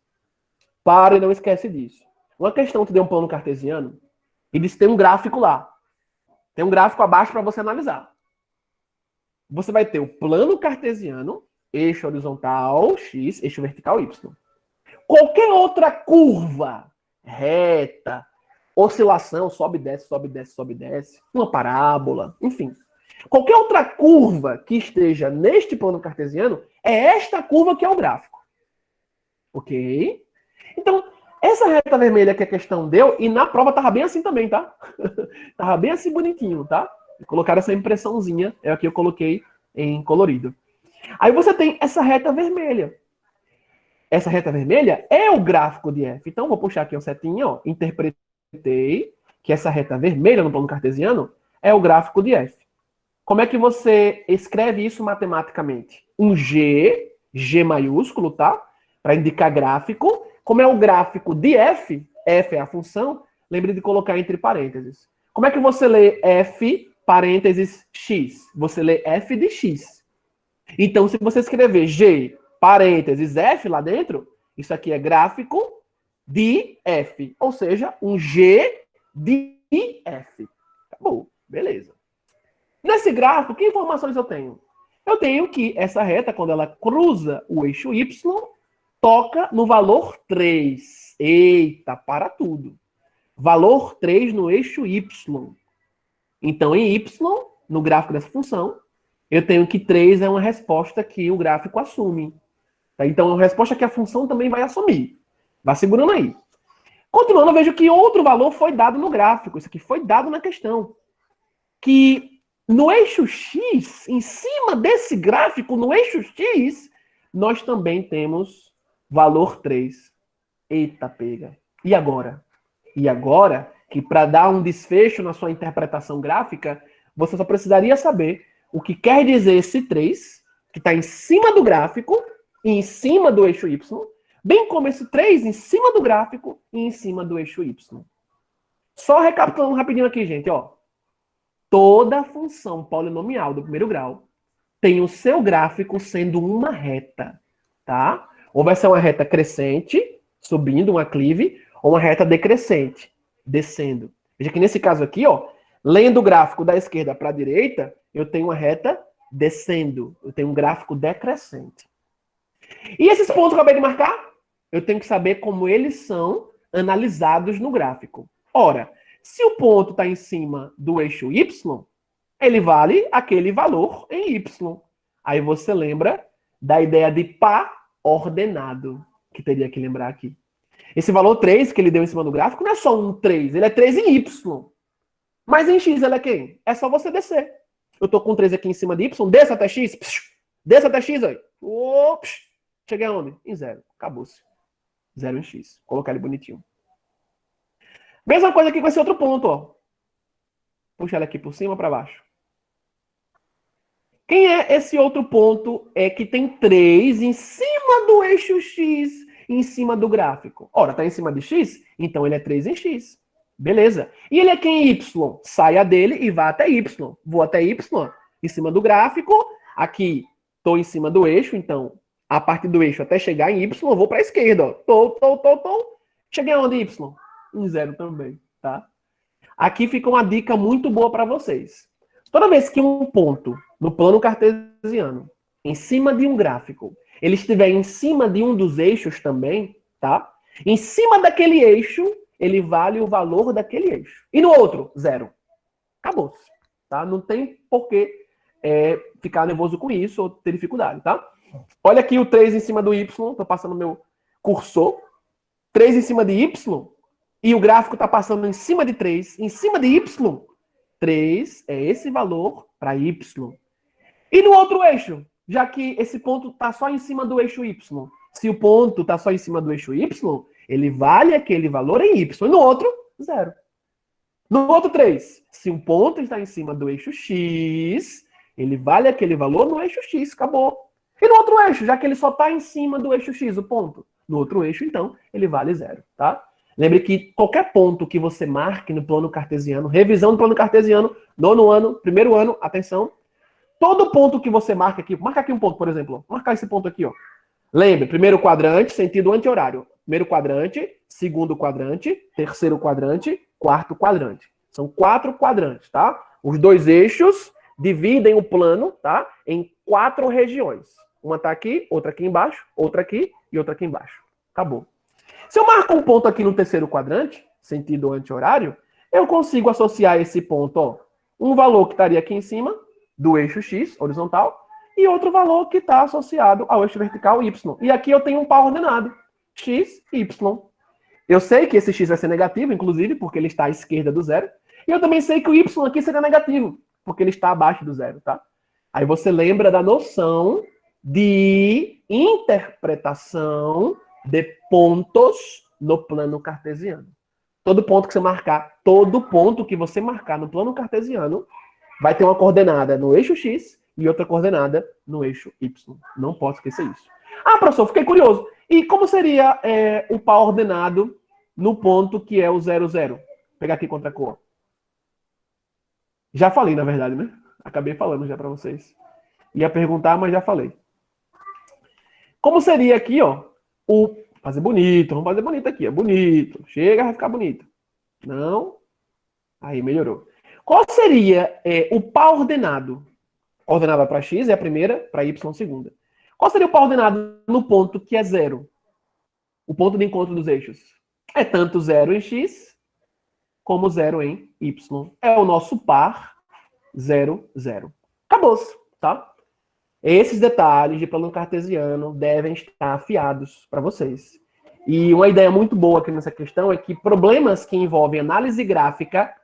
Para e não esquece disso. Uma questão que deu um plano cartesiano, eles têm um gráfico lá. Tem um gráfico abaixo para você analisar. Você vai ter o plano cartesiano, eixo horizontal, x, eixo vertical, y. Qualquer outra curva, reta, oscilação, sobe, desce, sobe, desce, sobe, desce, uma parábola, enfim. Qualquer outra curva que esteja neste plano cartesiano, é esta curva que é o gráfico. Ok? Então, essa reta vermelha que a questão deu, e na prova tava bem assim também, tá? Tava bem assim bonitinho, tá? Colocaram essa impressãozinha, é a que eu coloquei em colorido. Aí você tem essa reta vermelha. Essa reta vermelha é o gráfico de f. Então, vou puxar aqui uma setinha, ó. Interpretei que essa reta vermelha no plano cartesiano é o gráfico de f. Como é que você escreve isso matematicamente? Um G maiúsculo, tá? Para indicar gráfico. Como é o gráfico de f, f é a função, lembre de colocar entre parênteses. Como é que você lê f, parênteses, x? Você lê f de x. Então, se você escrever g, parênteses, f lá dentro, isso aqui é gráfico de f. Ou seja, um g de f. Acabou. Beleza. Nesse gráfico, que informações eu tenho? Eu tenho que essa reta, quando ela cruza o eixo y, toca no valor 3. Eita, para tudo. Valor 3 no eixo y. Então, em y, no gráfico dessa função, eu tenho que 3 é uma resposta que o gráfico assume. Tá? Então, é uma resposta que a função também vai assumir. Vai segurando aí. Continuando, eu vejo que outro valor foi dado no gráfico. Isso aqui foi dado na questão. Que no eixo x, em cima desse gráfico, no eixo x, nós também temos valor 3. Eita, pega. E agora? E agora, que para dar um desfecho na sua interpretação gráfica, você só precisaria saber o que quer dizer esse 3, que está em cima do gráfico e em cima do eixo y, bem como esse 3 em cima do gráfico e em cima do eixo y. Só recapitulando rapidinho aqui, gente, ó. Toda função polinomial do primeiro grau tem o seu gráfico sendo uma reta, tá? Ou vai ser uma reta crescente, subindo um aclive, ou uma reta decrescente, descendo. Veja que nesse caso aqui, ó, lendo o gráfico da esquerda para a direita, eu tenho uma reta descendo. Eu tenho um gráfico decrescente. E esses pontos que eu acabei de marcar, eu tenho que saber como eles são analisados no gráfico. Ora, se o ponto está em cima do eixo y, ele vale aquele valor em y. Aí você lembra da ideia de pá ordenado, que teria que lembrar aqui. Esse valor 3 que ele deu em cima do gráfico não é só um 3, ele é 3 em y. Mas em x ele é quem? É só você descer. Eu tô com 3 aqui em cima de y, desça até x, desça até x aí. Ops, cheguei aonde? Em 0. Acabou-se. 0 em x. Vou colocar ele bonitinho. Mesma coisa aqui com esse outro ponto, ó. Puxa ele aqui por cima para baixo. Quem é esse outro ponto que tem 3 em cima do eixo x, em cima do gráfico? Ora, tá em cima de x, então ele é 3 em x. Beleza. E ele é quem em y? Saia dele e vá até y. Vou até y, em cima do gráfico. Aqui, tô em cima do eixo, então, a partir do eixo até chegar em y, eu vou para a esquerda, ó. Tô. Cheguei aonde y? Em 0 também, tá? Aqui fica uma dica muito boa para vocês. Toda vez que um ponto no plano cartesiano, em cima de um gráfico, ele estiver em cima de um dos eixos também, tá? Em cima daquele eixo, ele vale o valor daquele eixo. E no outro, 0. Acabou-se, tá? Não tem por que ficar nervoso com isso ou ter dificuldade, tá? Olha aqui o 3 em cima do y, tô passando meu cursor. 3 em cima de y, e o gráfico está passando em cima de 3, em cima de y, 3 é esse valor para y. E no outro eixo, já que esse ponto está só em cima do eixo y, se o ponto está só em cima do eixo y, ele vale aquele valor em y. E no outro, 0. No outro 3, se um ponto está em cima do eixo x, ele vale aquele valor no eixo x. Acabou. E no outro eixo, já que ele só está em cima do eixo x, o ponto. No outro eixo, então, ele vale 0, tá? Lembre que qualquer ponto que você marque no plano cartesiano, revisão do plano cartesiano, nono ano, primeiro ano, atenção, todo ponto que você marca aqui um ponto, por exemplo, marcar esse ponto aqui, ó. Lembre, primeiro quadrante, sentido anti-horário. Primeiro quadrante, segundo quadrante, terceiro quadrante, quarto quadrante. São 4 quadrantes, tá? Os dois eixos dividem o plano, tá? Em 4 regiões. Uma tá aqui, outra aqui embaixo, outra aqui e outra aqui embaixo. Acabou. Se eu marco um ponto aqui no terceiro quadrante, sentido anti-horário, eu consigo associar esse ponto, ó, um valor que estaria aqui em cima do eixo x, horizontal, e outro valor que está associado ao eixo vertical, y. E aqui eu tenho um par ordenado, x e y. Eu sei que esse x vai ser negativo, inclusive, porque ele está à esquerda do zero. E eu também sei que o y aqui será negativo, porque ele está abaixo do zero, tá? Aí você lembra da noção de interpretação de pontos no plano cartesiano. Todo ponto que você marcar no plano cartesiano vai ter uma coordenada no eixo x e outra coordenada no eixo y. Não posso esquecer isso. Ah, professor, fiquei curioso. E como seria o par ordenado no ponto que é o 0, 0? Vou pegar aqui contra a cor. Já falei, na verdade, né? Acabei falando já para vocês. Ia perguntar, mas já falei. Como seria aqui, ó, fazer bonito. Vamos fazer bonito aqui, ó. Bonito. Chega, vai ficar bonito. Não. Aí, melhorou. Qual seria o par ordenado? Ordenada para x é a primeira, para y a segunda. Qual seria o par ordenado no ponto que é 0? O ponto de encontro dos eixos. É tanto 0 em x, como 0 em y. É o nosso par 0, 0. Acabou-se, tá? Esses detalhes de plano cartesiano devem estar afiados para vocês. E uma ideia muito boa aqui nessa questão é que problemas que envolvem análise gráfica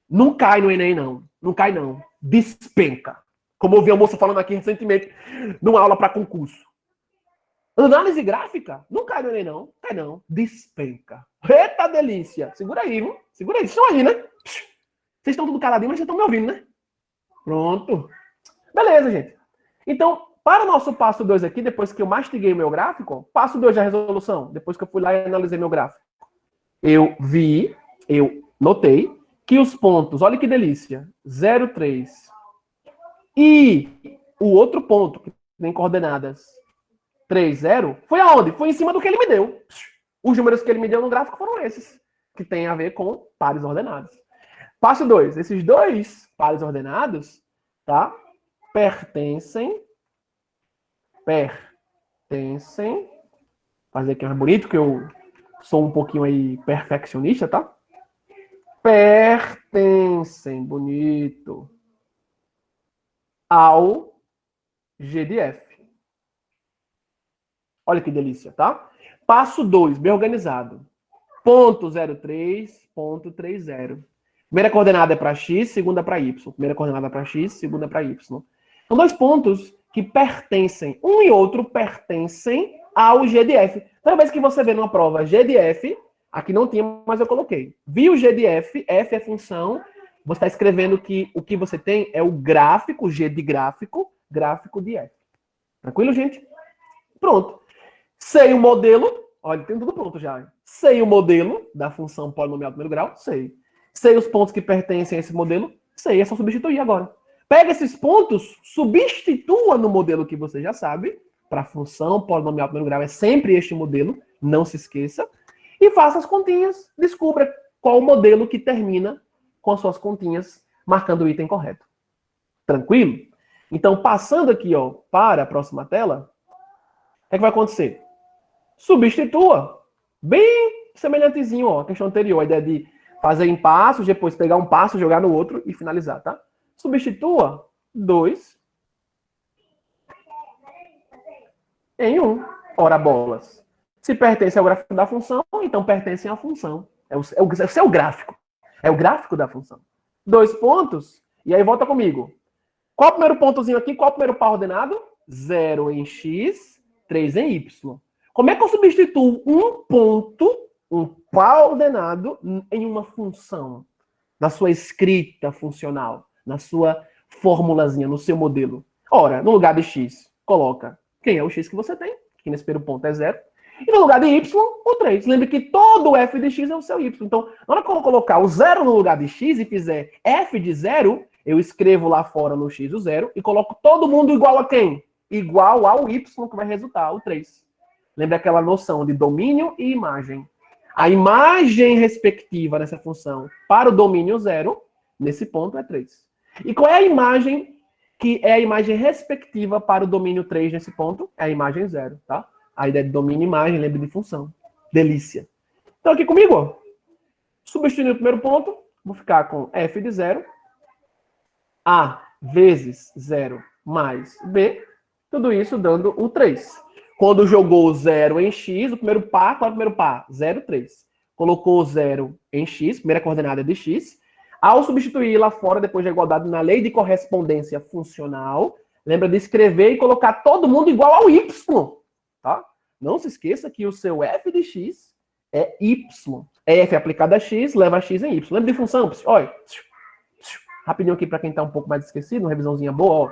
não cai no Enem, não. Não cai, não. Despenca. Como eu ouvi a moça falando aqui recentemente, numa aula para concurso. Análise gráfica? Não cai no Enem, não. Cai, não. Despenca. Eita delícia. Segura aí, viu? Segura aí. Vocês estão aí, né? Vocês estão tudo caladinho, mas vocês estão me ouvindo, né? Pronto. Beleza, gente. Então, para o nosso passo 2 aqui, depois que eu mastiguei o meu gráfico, passo 2 da resolução, depois que eu fui lá e analisei meu gráfico. Eu notei que os pontos, olha que delícia, 0, 3, e o outro ponto, que tem coordenadas 3, 0, foi aonde? Foi em cima do que ele me deu. Os números que ele me deu no gráfico foram esses, que tem a ver com pares ordenados. Passo 2, esses dois pares ordenados, tá? Pertencem, fazer aqui mais bonito, que eu sou um pouquinho aí perfeccionista, tá? Pertencem, bonito, ao G de F. Olha que delícia, tá? Passo 2, bem organizado. Ponto 03, ponto 30. Primeira coordenada é para x, segunda para y. Primeira coordenada para x, segunda para y. São dois pontos que pertencem, um e outro pertencem ao G de F. Toda vez que você vê numa prova G de F, aqui não tinha, mas eu coloquei. Viu G de F, F é função, você está escrevendo que o que você tem é o gráfico, G de gráfico, gráfico de F. Tranquilo, gente? Pronto. Sei o modelo, olha, tem tudo pronto já. Sei o modelo da função polinomial do primeiro grau, sei. Sei os pontos que pertencem a esse modelo, sei, é só substituir agora. Pega esses pontos, substitua no modelo que você já sabe, para a função polinomial do primeiro grau é sempre este modelo, não se esqueça, e faça as continhas, descubra qual o modelo que termina com as suas continhas, marcando o item correto. Tranquilo? Então, passando aqui, ó, para a próxima tela, o que vai acontecer? Substitua. Bem semelhantezinho, ó, a questão anterior, a ideia de fazer em passos, depois pegar um passo, jogar no outro e finalizar, tá? Substitua 2 em 1. Ora bolas. Se pertence ao gráfico da função, então pertencem à função. É o seu gráfico. É o gráfico da função. 2 pontos, e aí volta comigo. Qual é o primeiro pontozinho aqui? Qual é o primeiro par ordenado? 0 em x, 3 em y. Como é que eu substituo um ponto, um par ordenado, em uma função? Na sua escrita funcional, na sua formulazinha, no seu modelo. Ora, no lugar de x, coloca quem é o x que você tem, que nesse primeiro ponto é 0. E no lugar de y, o 3. Lembre que todo f de x é o seu y. Então, na hora que eu colocar o 0 no lugar de x e fizer f de 0, eu escrevo lá fora no x o 0 e coloco todo mundo igual a quem? Igual ao y, que vai resultar o 3. Lembra aquela noção de domínio e imagem. A imagem respectiva dessa função para o domínio 0, nesse ponto, é 3. E qual é a imagem que é a imagem respectiva para o domínio 3 nesse ponto? É a imagem 0, tá? A ideia de domínio e imagem, lembra de função. Delícia. Então, aqui comigo, ó. Substituindo o primeiro ponto, vou ficar com f de 0, a vezes 0 mais b, tudo isso dando o 3. Quando jogou 0 em x, o primeiro par, qual é o primeiro par? 0, 3. Colocou 0 em x, primeira coordenada de x. Ao substituir lá fora, depois da igualdade, na lei de correspondência funcional, lembra de escrever e colocar todo mundo igual ao y. Tá? Não se esqueça que o seu f de x é y. É f aplicado a x, leva a x em y. Lembra de função? Olha, rapidinho aqui para quem está um pouco mais esquecido, uma revisãozinha boa. Ó.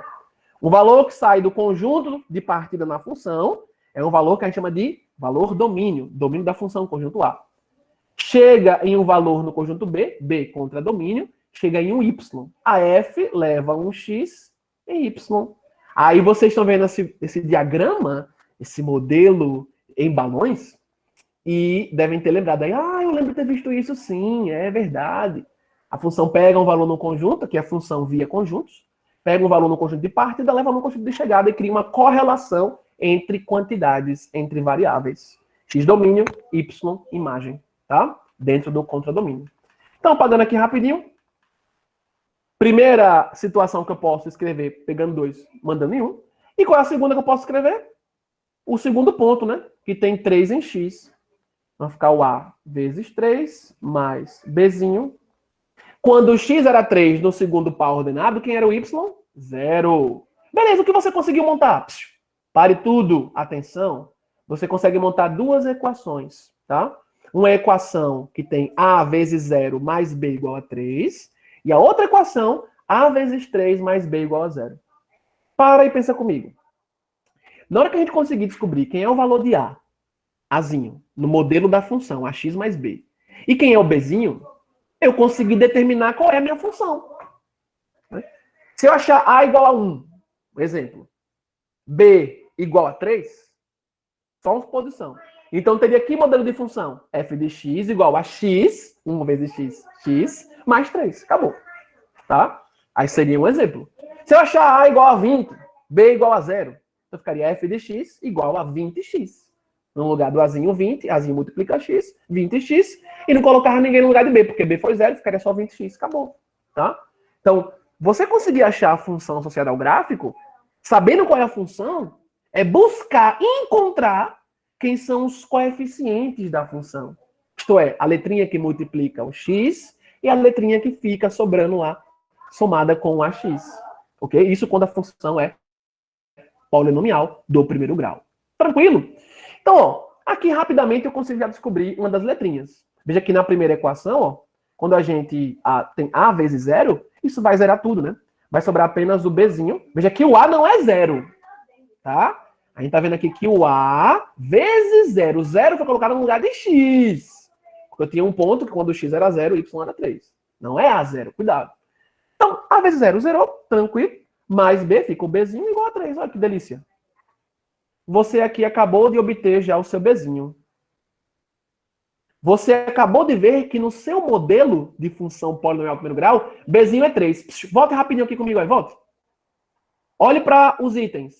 O valor que sai do conjunto de partida na função é um valor que a gente chama de valor domínio. Domínio da função conjunto A. Chega em um valor no conjunto B, B contra domínio, chega em um y. A f leva um x em y. Aí vocês estão vendo esse diagrama, esse modelo em balões, e devem ter lembrado aí, eu lembro de ter visto isso sim, é verdade. A função pega um valor no conjunto, que é a função via conjuntos, pega um valor no conjunto de partida, leva no conjunto de chegada e cria uma correlação entre quantidades, entre variáveis. X domínio, Y imagem, tá? Dentro do contradomínio. Então, apagando aqui rapidinho. Primeira situação que eu posso escrever, pegando 2, mandando em 1. E qual é a segunda que eu posso escrever? O segundo ponto, né? Que tem 3 em x. Vai ficar o A vezes 3, mais Bzinho. Quando o x era 3 no segundo par ordenado, quem era o y? 0. Beleza, o que você conseguiu montar? Pare tudo. Atenção. Você consegue montar duas equações, tá? Uma equação que tem A vezes 0 mais B igual a 3. E a outra equação, A vezes 3 mais B igual a 0. Para e pensa comigo. Na hora que a gente conseguir descobrir quem é o valor de A, Azinho, no modelo da função, AX mais B, e quem é o Bzinho, eu consegui determinar qual é a minha função. Se eu achar A igual a 1, exemplo, B igual a 3, só uma suposição. Então, teria aqui modelo de função? F de x igual a x, 1 vezes x, x, mais 3. Acabou. Tá? Aí seria um exemplo. Se eu achar A igual a 20, B igual a 0, então ficaria F de x igual a 20x. No lugar do Azinho, 20, Azinho multiplica x, 20x, e não colocar ninguém no lugar de B, porque B foi 0, ficaria só 20x. Acabou. Tá? Então, você conseguir achar a função associada ao gráfico, sabendo qual é a função, é buscar encontrar quem são os coeficientes da função. Isto é, a letrinha que multiplica o x e a letrinha que fica sobrando lá, somada com o ax. Ok? Isso quando a função é polinomial do primeiro grau. Tranquilo? Então, ó, aqui rapidamente eu consigo já descobrir uma das letrinhas. Veja que na primeira equação, ó, quando a gente tem A vezes 0, isso vai zerar tudo, né? Vai sobrar apenas o Bzinho. Veja que o A não é 0. Tá? A gente tá vendo aqui que o A vezes 0. O 0 foi colocado no lugar de x. Porque eu tinha um ponto que quando o x era 0, o y era 3. Não é A0, cuidado. Então, A vezes 0 zerou, tranquilo. Mais B, fica o Bzinho igual a 3. Olha que delícia. Você aqui acabou de obter já o seu Bzinho. Você acabou de ver que no seu modelo de função polinomial primeiro grau, Bzinho é 3. Volte rapidinho aqui comigo aí, volte. Olhe para os itens.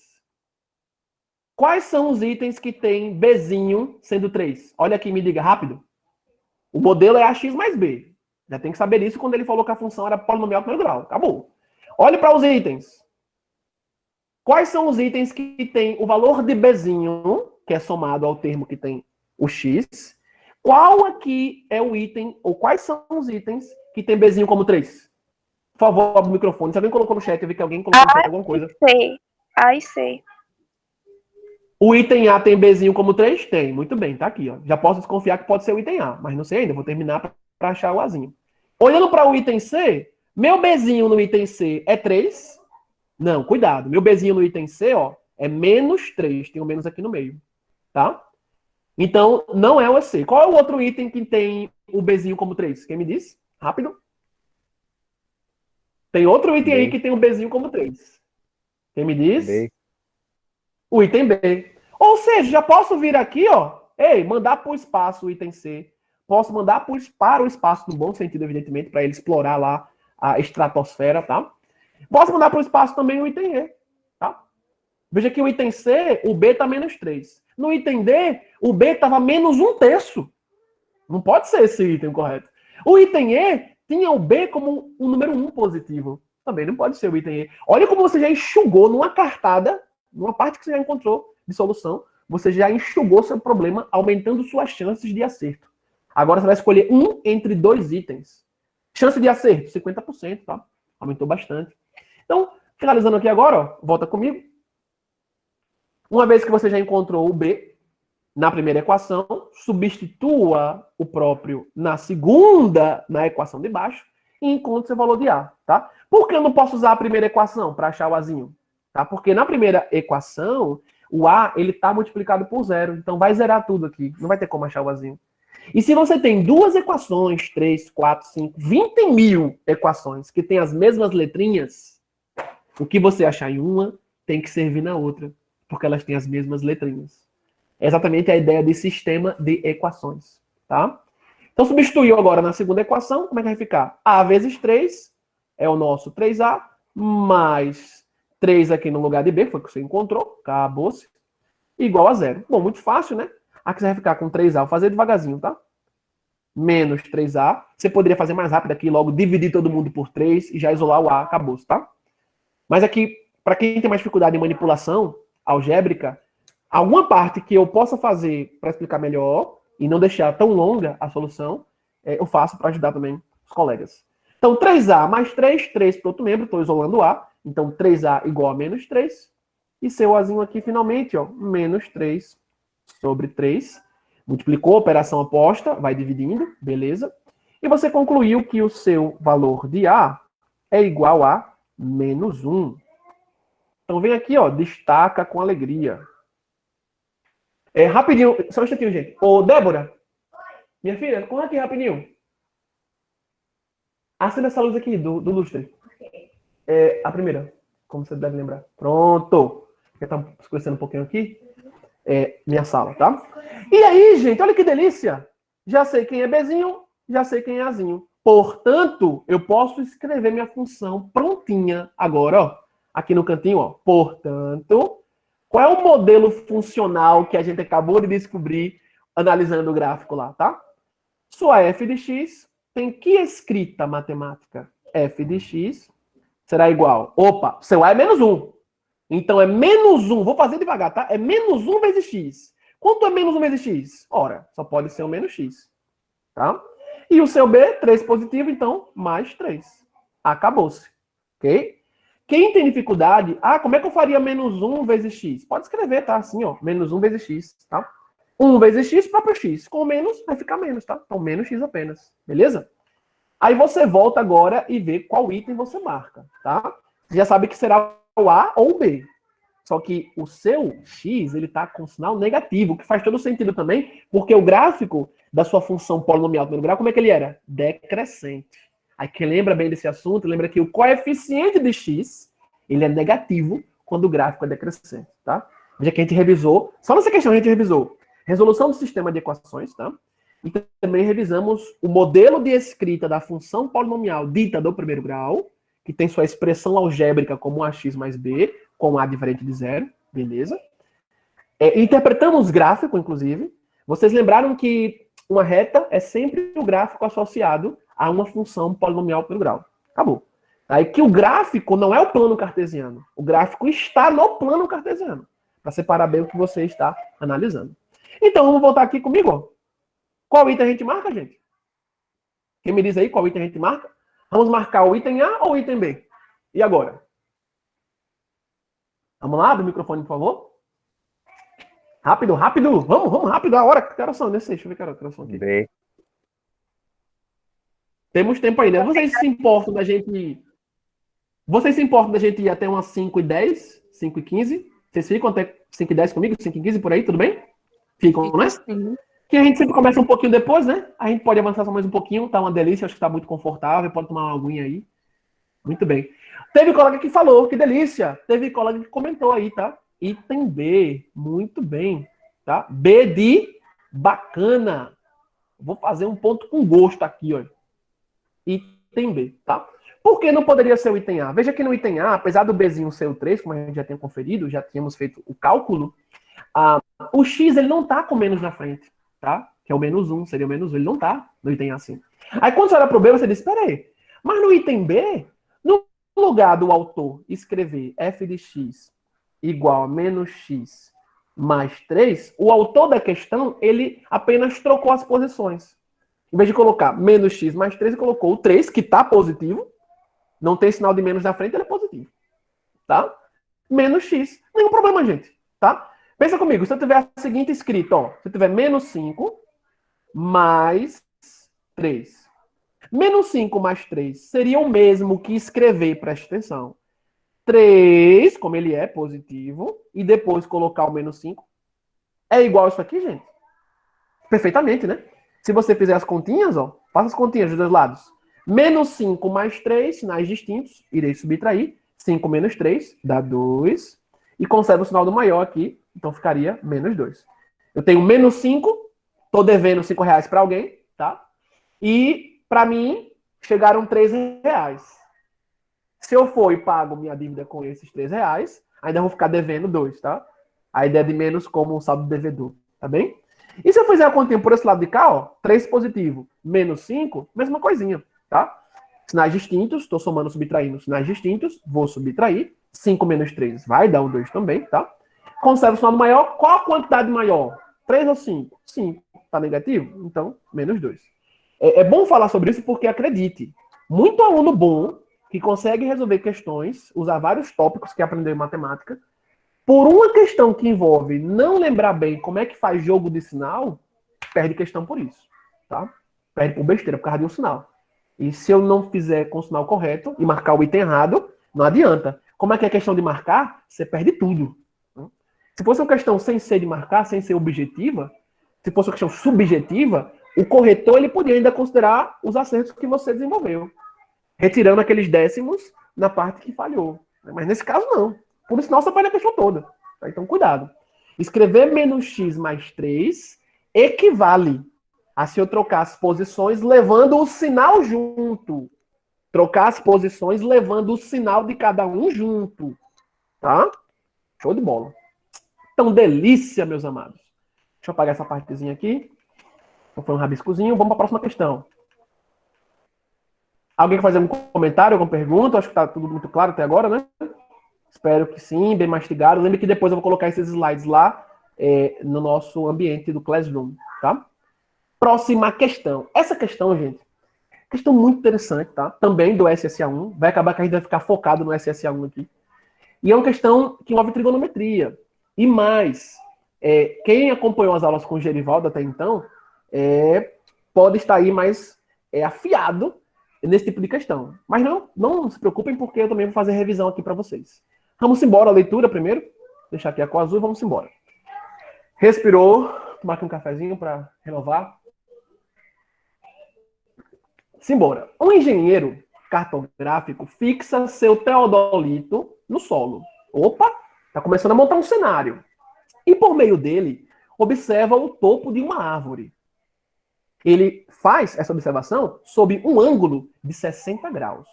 Quais são os itens que tem Bzinho sendo 3? Olha aqui, me diga rápido. O modelo é AX mais B. Já tem que saber isso quando ele falou que a função era polinomial primeiro grau. Acabou. Olhe para os itens. Quais são os itens que tem o valor de Bzinho, que é somado ao termo que tem o x, Qual aqui é o item, ou quais são os itens que tem Bzinho como 3? Por favor, abre o microfone. Se alguém colocou no chat, eu vi que alguém colocou no chat alguma coisa. Sei. Ai, sei. O item A tem Bzinho como 3? Tem. Muito bem, tá aqui, ó. Já posso desconfiar que pode ser o item A, mas não sei ainda. Vou terminar para achar o Azinho. Olhando para o item C, meu Bzinho no item C é 3? Não, cuidado. Meu Bzinho no item C, ó, é menos 3. Tem um menos aqui no meio, tá? Então, não é o C. Qual é o outro item que tem o Bzinho como 3? Quem me diz? Rápido. Tem outro item aí que tem o Bzinho como 3. Quem me diz? B. O item B. Ou seja, já posso vir aqui, ó, mandar para o espaço o item C. Posso mandar para o espaço, no bom sentido, evidentemente, para ele explorar lá a estratosfera, tá? Posso mandar para o espaço também o item E, tá? Veja que o item C, o B está menos 3. No item D, o B estava menos 1/3. Não pode ser esse item correto. O item E tinha o B como um número 1 positivo. Também não pode ser o item E. Olha como você já enxugou numa cartada, numa parte que você já encontrou de solução, você já enxugou seu problema, aumentando suas chances de acerto. Agora você vai escolher um entre 2 itens. Chance de acerto, 50%, tá? Aumentou bastante. Então, finalizando aqui agora, ó, volta comigo. Uma vez que você já encontrou o B na primeira equação, substitua o próprio na segunda, na equação de baixo, e encontre seu valor de A, tá? Por que eu não posso usar a primeira equação para achar o Azinho? Tá? Porque na primeira equação, o A ele está multiplicado por 0, então vai zerar tudo aqui, não vai ter como achar o Azinho. E se você tem 2 equações, 3, 4, 5, 20 mil equações que têm as mesmas letrinhas, o que você achar em uma tem que servir na outra, porque elas têm as mesmas letrinhas. É exatamente a ideia de sistema de equações, tá? Então, substituiu agora na segunda equação, como é que vai ficar? A vezes 3 é o nosso 3A, mais 3 aqui no lugar de B, foi o que você encontrou, acabou-se, igual a 0. Bom, muito fácil, né? Aqui você vai ficar com 3A, vou fazer devagarzinho, tá? Menos 3A. Você poderia fazer mais rápido aqui, logo dividir todo mundo por 3 e já isolar o A, acabou-se, tá? Mas aqui, para quem tem mais dificuldade em manipulação algébrica, alguma parte que eu possa fazer para explicar melhor e não deixar tão longa a solução, eu faço para ajudar também os colegas. Então, 3A mais 3, 3 para outro membro, estou isolando o A. Então, 3A igual a menos 3. E seu Azinho aqui, finalmente, ó, menos 3 sobre 3. Multiplicou a operação oposta, vai dividindo, beleza. E você concluiu que o seu valor de A é igual a menos 1. Então, vem aqui, ó, destaca com alegria. Rapidinho, só um instantinho, gente. Ô, Débora, minha filha, corre aqui rapidinho. Acenda essa luz aqui do lustre. A primeira, como você deve lembrar. Pronto. Já tá escurecendo um pouquinho aqui. Minha sala, tá? E aí, gente, olha que delícia. Já sei quem é Bzinho, já sei quem é Azinho. Portanto, eu posso escrever minha função prontinha agora, ó. Aqui no cantinho, ó. Portanto, qual é o modelo funcional que a gente acabou de descobrir analisando o gráfico lá, tá? Sua f de x tem que escrita matemática? F de x será igual... Opa, seu A é menos 1. Então, é menos 1. Vou fazer devagar, tá? É menos 1 vezes x. Quanto é menos 1 vezes x? Ora, só pode ser o menos x. Tá? E o seu B, 3 positivo, então, mais 3. Acabou-se. Ok? Quem tem dificuldade... como é que eu faria menos 1 vezes x? Pode escrever, tá? Assim, ó. Menos 1 vezes x, tá? 1 vezes x, próprio x. Com menos, vai ficar menos, tá? Então, menos x apenas. Beleza? Aí você volta agora e vê qual item você marca, tá? Você já sabe que será o A ou o B. Só que o seu x, ele tá com sinal negativo, que faz todo sentido também, porque o gráfico da sua função polinomial do primeiro grau, como é que ele era? Decrescente. Aí quem lembra bem desse assunto, lembra que o coeficiente de x, ele é negativo quando o gráfico é decrescente, tá? Veja que a gente revisou, só nessa questão a gente revisou resolução do sistema de equações, tá? E também revisamos o modelo de escrita da função polinomial dita do primeiro grau, que tem sua expressão algébrica como ax mais b, com a diferente de 0, beleza? Interpretamos gráfico, inclusive. Vocês lembraram que uma reta é sempre o gráfico associado a uma função polinomial primeiro grau. Acabou. Aí que o gráfico não é o plano cartesiano. O gráfico está no plano cartesiano, para separar bem o que você está analisando. Então, vamos voltar aqui comigo, ó. Qual item a gente marca, gente? Quem me diz aí qual item a gente marca? Vamos marcar o item A ou o item B? E agora? Vamos lá, abre o microfone, por favor. Rápido, rápido. Vamos, rápido. A hora. Que horas são? Deixa eu ver que horas são aqui. B. Temos tempo ainda. Vocês se importam da gente... Vocês se importam da gente ir até umas 5h10? 5h15? Vocês ficam até 5h10 comigo? 5h15 por aí, tudo bem? Ficam, né? Sim. Que a gente sempre começa um pouquinho depois, né? A gente pode avançar só mais um pouquinho, tá uma delícia, acho que tá muito confortável, pode tomar uma aguinha aí. Muito bem. Teve colega que falou, que delícia. Teve colega que comentou aí, tá? Item B, muito bem, tá? B de bacana. Vou fazer um ponto com gosto aqui, ó. Item B, tá? Por que não poderia ser o item A? Veja que no item A, apesar do Bzinho ser o 3, como a gente já tem conferido, já tínhamos feito o cálculo, o X ele não tá com menos na frente, tá? Que é o menos 1, seria o menos 1, ele não tá no item A assim. Aí quando você olha pro B, você diz, espera aí, mas no item B, no lugar do autor escrever f de x igual a menos x mais 3, o autor da questão, ele apenas trocou as posições. Em vez de colocar menos x mais 3, ele colocou o 3, que tá positivo, não tem sinal de menos na frente, ele é positivo. Tá? Menos x. Nenhum problema, gente. Tá? Pensa comigo, se eu tiver a seguinte escrita, ó. Se eu tiver menos 5 mais 3. Menos 5 mais 3 seria o mesmo que escrever, preste atenção, 3, como ele é positivo, e depois colocar o menos 5. É igual a isso aqui, gente? Perfeitamente, né? Se você fizer as continhas, ó, faça as continhas dos dois lados. Menos 5 mais 3, sinais distintos, irei subtrair. 5 menos 3 dá 2. E conserva o sinal do maior aqui, então ficaria menos 2. Eu tenho menos 5, estou devendo 5 reais para alguém, tá? E, para mim, chegaram 3 reais. Se eu for e pago minha dívida com esses 3 reais, ainda vou ficar devendo 2, tá? A ideia de menos como um saldo devedor, tá bem? E se eu fizer a continha por esse lado de cá, ó, 3 positivo, menos 5, mesma coisinha, tá? Sinais distintos, estou somando, subtraindo sinais distintos, vou subtrair. 5 menos 3 vai dar um 2 também, tá? Conserva o sinal do maior. Qual a quantidade maior? 3 ou 5? 5. Tá negativo? Então, menos 2. É bom falar sobre isso porque, acredite, muito aluno bom que consegue resolver questões, usar vários tópicos que aprendeu em matemática, por uma questão que envolve não lembrar bem como é que faz jogo de sinal, perde questão por isso, tá? Perde por besteira, por causa de um sinal. E se eu não fizer com o sinal correto e marcar o item errado, não adianta. Como é que é questão de marcar? Você perde tudo. Se fosse uma questão sem ser de marcar, sem ser objetiva, se fosse uma questão subjetiva, o corretor ele podia ainda considerar os acertos que você desenvolveu, retirando aqueles décimos na parte que falhou. Mas nesse caso, não. Por isso, você perde a questão toda. Tá? Então, cuidado. Escrever menos x mais 3 equivale a se eu trocar as posições levando o sinal junto. Trocar as posições levando o sinal de cada um junto. Tá? Show de bola. Então, delícia, meus amados. Deixa eu apagar essa partezinha aqui. Então, foi um rabiscozinho. Vamos para a próxima questão. Alguém quer fazer um comentário, alguma pergunta? Acho que está tudo muito claro até agora, né? Espero que sim, bem mastigado. Lembre que depois eu vou colocar esses slides lá no nosso ambiente do Classroom, tá? Próxima questão. Essa questão, gente, questão muito interessante, tá? Também do SSA1. Vai acabar que a gente vai ficar focado no SSA1 aqui. E é uma questão que envolve trigonometria. E mais, quem acompanhou as aulas com o Gerivaldo até então, pode estar aí mais afiado nesse tipo de questão. Mas não se preocupem, porque eu também vou fazer revisão aqui para vocês. Vamos embora, a leitura primeiro. Deixar aqui a cor azul e vamos embora. Respirou. Tomar aqui um cafezinho para renovar. Simbora. Um engenheiro cartográfico fixa seu teodolito no solo. Opa! Está começando a montar um cenário. E por meio dele, observa o topo de uma árvore. Ele faz essa observação sob um ângulo de 60 graus.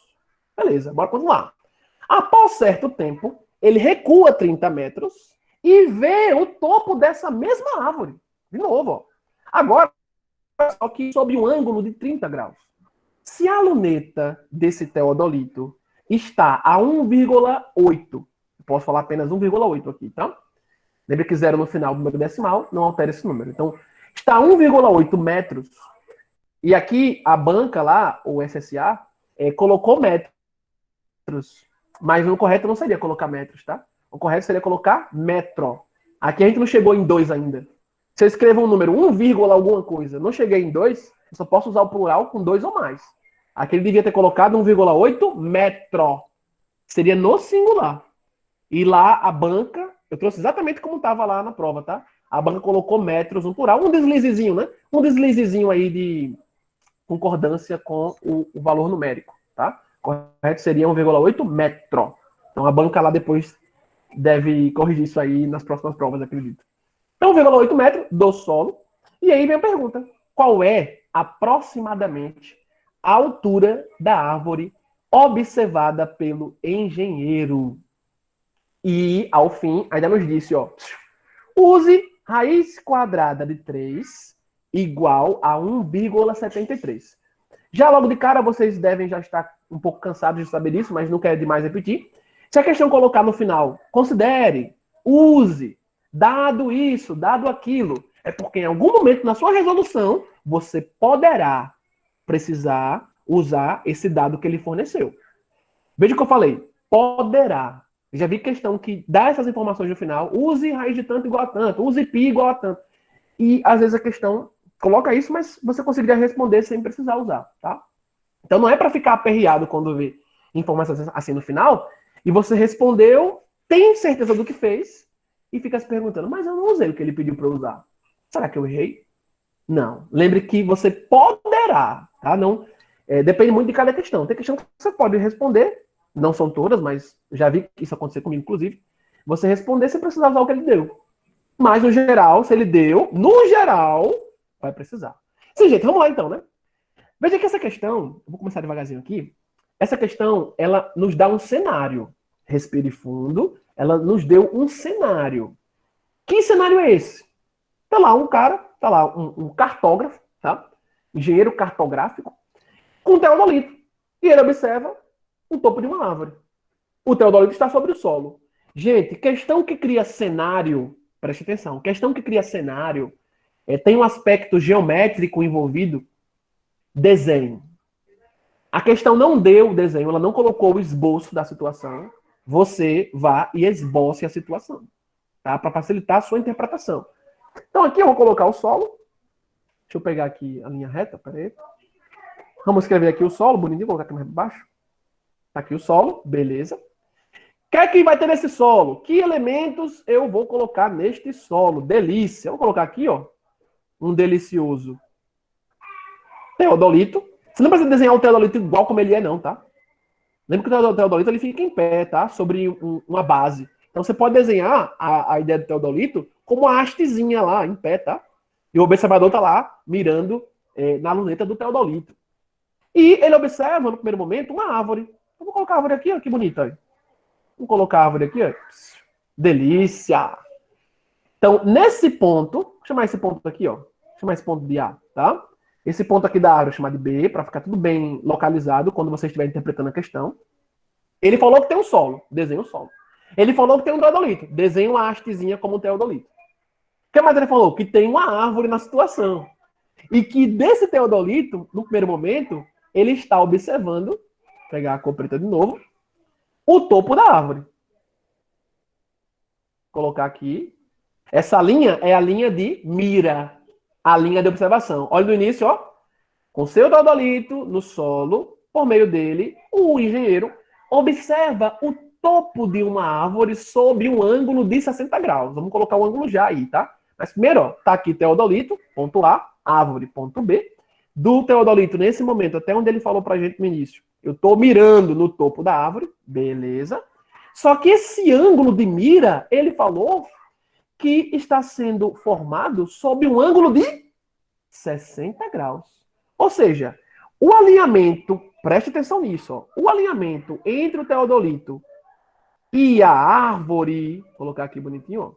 Beleza, bora continuar. Após certo tempo, ele recua 30 metros e vê o topo dessa mesma árvore. De novo, ó. Agora, só que sob um ângulo de 30 graus. Se a luneta desse teodolito está a 1,8, posso falar apenas 1,8 aqui, tá? Lembre que 0 no final do número decimal não altera esse número. Então, está 1,8 metros. E aqui a banca lá, o SSA, colocou metros. Mas o correto não seria colocar metros, tá? O correto seria colocar metro. Aqui a gente não chegou em 2 ainda. Se eu escrevo um número 1, alguma coisa, não cheguei em 2, eu só posso usar o plural com 2 ou mais. Aqui ele devia ter colocado 1,8 metro. Seria no singular. E lá a banca, eu trouxe exatamente como estava lá na prova, tá? A banca colocou metros no plural, um deslizezinho, né? Um deslizezinho aí de concordância com o valor numérico, tá? Correto seria 1,8 metro. Então a banca lá depois deve corrigir isso aí nas próximas provas, acredito. Então 1,8 metro do solo. E aí vem a pergunta: qual é aproximadamente a altura da árvore observada pelo engenheiro? E, ao fim, ainda nos disse, ó, use raiz quadrada de 3 igual a 1,73. Já logo de cara, vocês devem já estar um pouco cansados de saber isso, mas não quero demais repetir. Se a questão colocar no final, considere, use, dado isso, dado aquilo, é porque em algum momento na sua resolução, você poderá precisar usar esse dado que ele forneceu. Veja o que eu falei, poderá. Já vi questão que dá essas informações no final, use raiz de tanto igual a tanto, use pi igual a tanto. E às vezes a questão coloca isso, mas você conseguiria responder sem precisar usar, tá? Então não é para ficar aperreado quando vê informações assim no final, e você respondeu, tem certeza do que fez, e fica se perguntando, mas eu não usei o que ele pediu para usar. Será que eu errei? Não. Lembre que você poderá, tá? Não, depende muito de cada questão. Tem questão que você pode responder, não são todas, mas já vi isso acontecer comigo, inclusive. Você responder sem precisar usar o que ele deu. Mas, no geral, se ele deu, no geral, vai precisar. Sim, gente, vamos lá então, né? Veja que essa questão, eu vou começar devagarzinho aqui. Essa questão, ela nos dá um cenário. Respire fundo. Ela nos deu um cenário. Que cenário é esse? Tá lá um cara, tá lá um cartógrafo, tá? Engenheiro cartográfico, com teodolito. E ele observa o topo de uma árvore. O teodolito está sobre o solo. Gente, questão que cria cenário, preste atenção, questão que cria cenário tem um aspecto geométrico envolvido, desenho. A questão não deu o desenho, ela não colocou o esboço da situação. Você vá e esboce a situação, tá? Para facilitar a sua interpretação. Então aqui eu vou colocar o solo. Deixa eu pegar aqui a linha reta, peraí. Vamos escrever aqui o solo, bonitinho, vou colocar aqui mais baixo. Tá aqui o solo, beleza. O que é que vai ter nesse solo? Que elementos eu vou colocar neste solo? Delícia. Eu vou colocar aqui, ó, um delicioso teodolito. Você não precisa desenhar o teodolito igual como ele é, não, tá? Lembra que o teodolito ele fica em pé, tá? Sobre uma base. Então você pode desenhar a ideia do teodolito como uma hastezinha lá, em pé, tá? E o observador tá lá, mirando na luneta do teodolito. E ele observa, no primeiro momento, uma árvore. Eu vou colocar a árvore aqui, ó, que bonita. Ó. Vou colocar a árvore aqui, ó. Delícia! Então, nesse ponto, vou chamar esse ponto aqui, ó. Vou chamar esse ponto de A, tá? Esse ponto aqui da árvore eu vou chamar de B, para ficar tudo bem localizado quando você estiver interpretando a questão. Ele falou que tem um solo, desenha o solo. Ele falou que tem um teodolito, desenha uma hastezinha como um teodolito. O que mais ele falou? Que tem uma árvore na situação. E que desse teodolito, no primeiro momento, ele está observando, vou pegar a cor preta de novo, o topo da árvore. Vou colocar aqui. Essa linha é a linha de mira, a linha de observação. Olha no início, ó. Com seu teodolito no solo, por meio dele, o engenheiro observa o topo de uma árvore sob um ângulo de 60 graus. Vamos colocar o ângulo já aí, tá? Mas primeiro, ó, tá aqui teodolito, ponto A, árvore, ponto B. Do teodolito, nesse momento, até onde ele falou pra gente no início, eu tô mirando no topo da árvore, beleza. Só que esse ângulo de mira, ele falou que está sendo formado sob um ângulo de 60 graus. Ou seja, o alinhamento, preste atenção nisso, ó, o alinhamento entre o teodolito e a árvore, vou colocar aqui bonitinho, ó,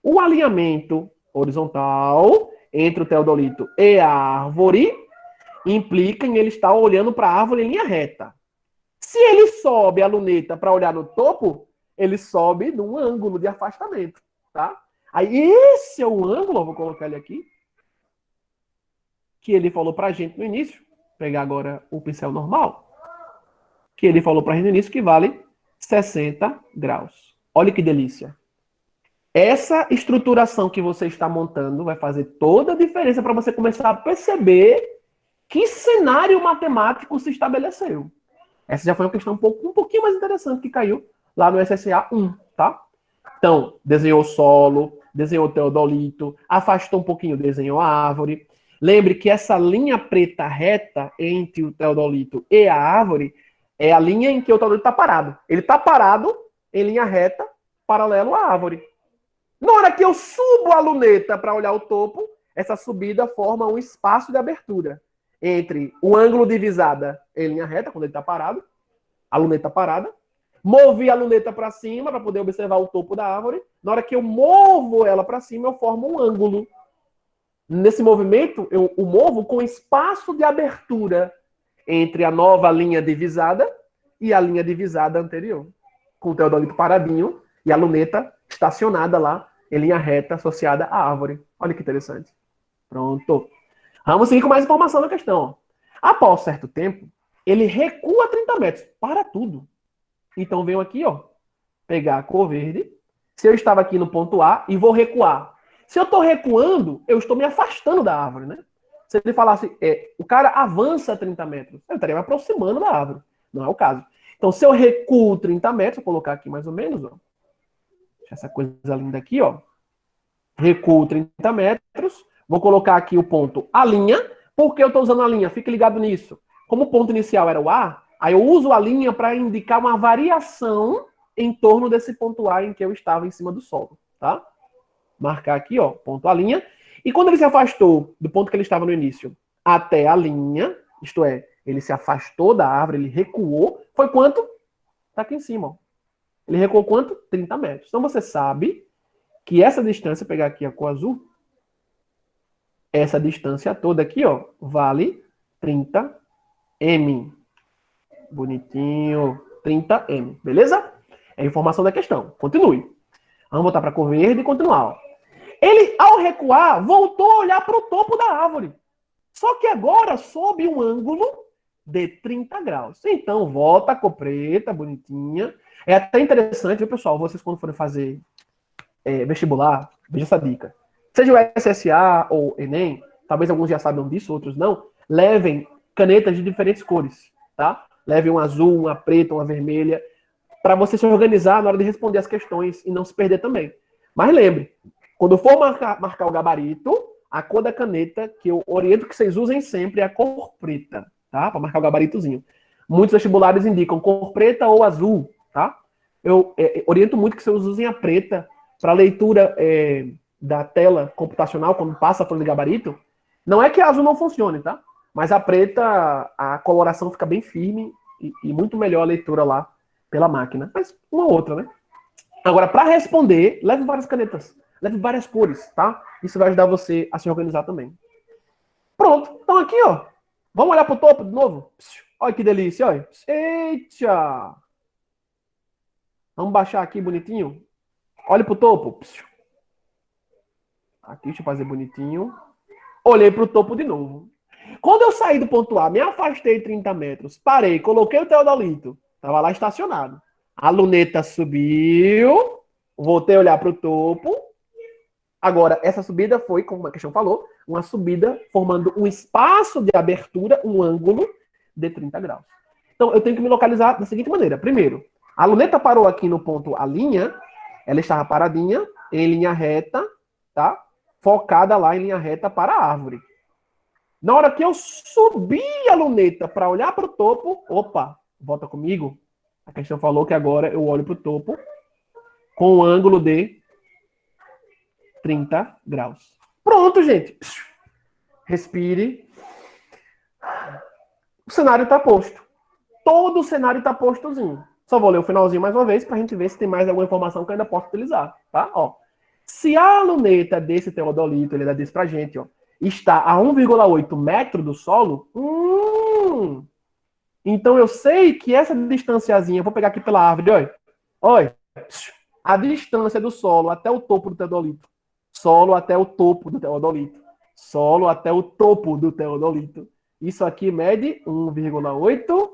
o alinhamento horizontal entre o teodolito e a árvore implica em ele estar olhando para a árvore em linha reta. Se ele sobe a luneta para olhar no topo, ele sobe num ângulo de afastamento, tá? Aí esse é o ângulo, vou colocar ele aqui. que ele falou pra gente no início, vou pegar agora o pincel normal, que ele falou pra gente no início que vale 60 graus. Olha que delícia. Essa estruturação que você está montando vai fazer toda a diferença para você começar a perceber que cenário matemático se estabeleceu. Essa já foi uma questão um pouquinho mais interessante que caiu lá no SSA 1, tá? Então, desenhou o solo, desenhou o teodolito, afastou um pouquinho, desenhou a árvore. Lembre que essa linha preta reta entre o teodolito e a árvore é a linha em que o teodolito está parado. Ele está parado em linha reta, paralelo à árvore. Na hora que eu subo a luneta para olhar o topo, essa subida forma um espaço de abertura entre o ângulo de visada em linha reta, quando ele está parado, a luneta parada. Movi a luneta para cima para poder observar o topo da árvore. Na hora que eu movo ela para cima, eu formo um ângulo. Nesse movimento, eu o movo com espaço de abertura entre a nova linha divisada e a linha divisada anterior. Com o teodolito paradinho e a luneta estacionada lá em linha reta associada à árvore. Olha que interessante. Pronto. Vamos seguir com mais informação na questão. Após certo tempo, ele recua 30 metros. Para tudo. Então, venho aqui, ó, pegar a cor verde. Se eu estava aqui no ponto A e vou recuar. Se eu estou recuando, eu estou me afastando da árvore, né? Se ele falasse, o cara avança 30 metros, eu estaria me aproximando da árvore. Não é o caso. Então, se eu recuo 30 metros, vou colocar aqui mais ou menos, ó. Essa coisa linda aqui, ó. Recuo 30 metros. Vou colocar aqui o ponto A'. Por que eu estou usando a linha? Fique ligado nisso. Como o ponto inicial era o A, aí eu uso a linha para indicar uma variação em torno desse ponto A em que eu estava em cima do solo, tá? Marcar aqui, ó, ponto A'. E quando ele se afastou do ponto que ele estava no início até a linha, isto é, ele se afastou da árvore, ele recuou, foi quanto? Tá aqui em cima, ó. Ele recuou quanto? 30 metros. Então você sabe que essa distância, pegar aqui a cor azul, essa distância toda aqui, ó, vale 30 m. Bonitinho. 30 m. Beleza? É a informação da questão. Continue. Vamos voltar para a cor verde e continuar. Ó. Ele, ao recuar, voltou a olhar para o topo da árvore. Só que agora sob um ângulo de 30 graus. Então, volta a cor preta, bonitinha. É até interessante, viu, pessoal? Vocês, quando forem fazer vestibular, veja essa dica. Seja o SSA ou Enem, talvez alguns já saibam disso, outros não. Levem canetas de diferentes cores, tá? Levem um azul, uma preta, uma vermelha, para você se organizar na hora de responder as questões e não se perder também. Mas lembre, quando for marcar o gabarito, a cor da caneta que eu oriento que vocês usem sempre é a cor preta, tá? Para marcar o gabaritozinho. Muitos vestibulares indicam cor preta ou azul, tá? Eu oriento muito que vocês usem a preta para leitura da tela computacional, quando passa a folha de gabarito. Não é que a azul não funcione, tá? Mas a preta, a coloração fica bem firme e muito melhor a leitura lá pela máquina. Mas uma ou outra, né? Agora, para responder, leve várias canetas. Leve várias cores, tá? Isso vai ajudar você a se organizar também. Pronto. Então aqui, ó. Vamos olhar pro topo de novo? Olha que delícia, olha. Eita! Vamos baixar aqui bonitinho. Olha pro topo. Aqui, deixa eu fazer bonitinho. Olhei pro topo de novo. Quando eu saí do ponto A, me afastei 30 metros, parei, coloquei o teodolito. Tava lá estacionado. A luneta subiu. Voltei a olhar pro topo. Agora, essa subida foi, como a questão falou, uma subida formando um espaço de abertura, um ângulo de 30 graus. Então, eu tenho que me localizar da seguinte maneira. Primeiro, a luneta parou aqui no ponto A', ela estava paradinha, em linha reta, tá? Focada lá em linha reta para a árvore. Na hora que eu subi a luneta para olhar para o topo, opa, volta comigo. A questão falou que agora eu olho para o topo com um ângulo de 30 graus. Pronto, gente. Respire. O cenário está posto. Todo o cenário está postozinho. Só vou ler o finalzinho mais uma vez para a gente ver se tem mais alguma informação que eu ainda posso utilizar. Tá? Ó. Se a luneta desse teodolito, ele disse pra gente, ó, está a 1,8 metro do solo, então eu sei que essa distanciazinha, vou pegar aqui pela árvore, olha. Olha. A distância do solo até o topo do teodolito. Solo até o topo do teodolito. solo até o topo do teodolito. Isso aqui mede 1,8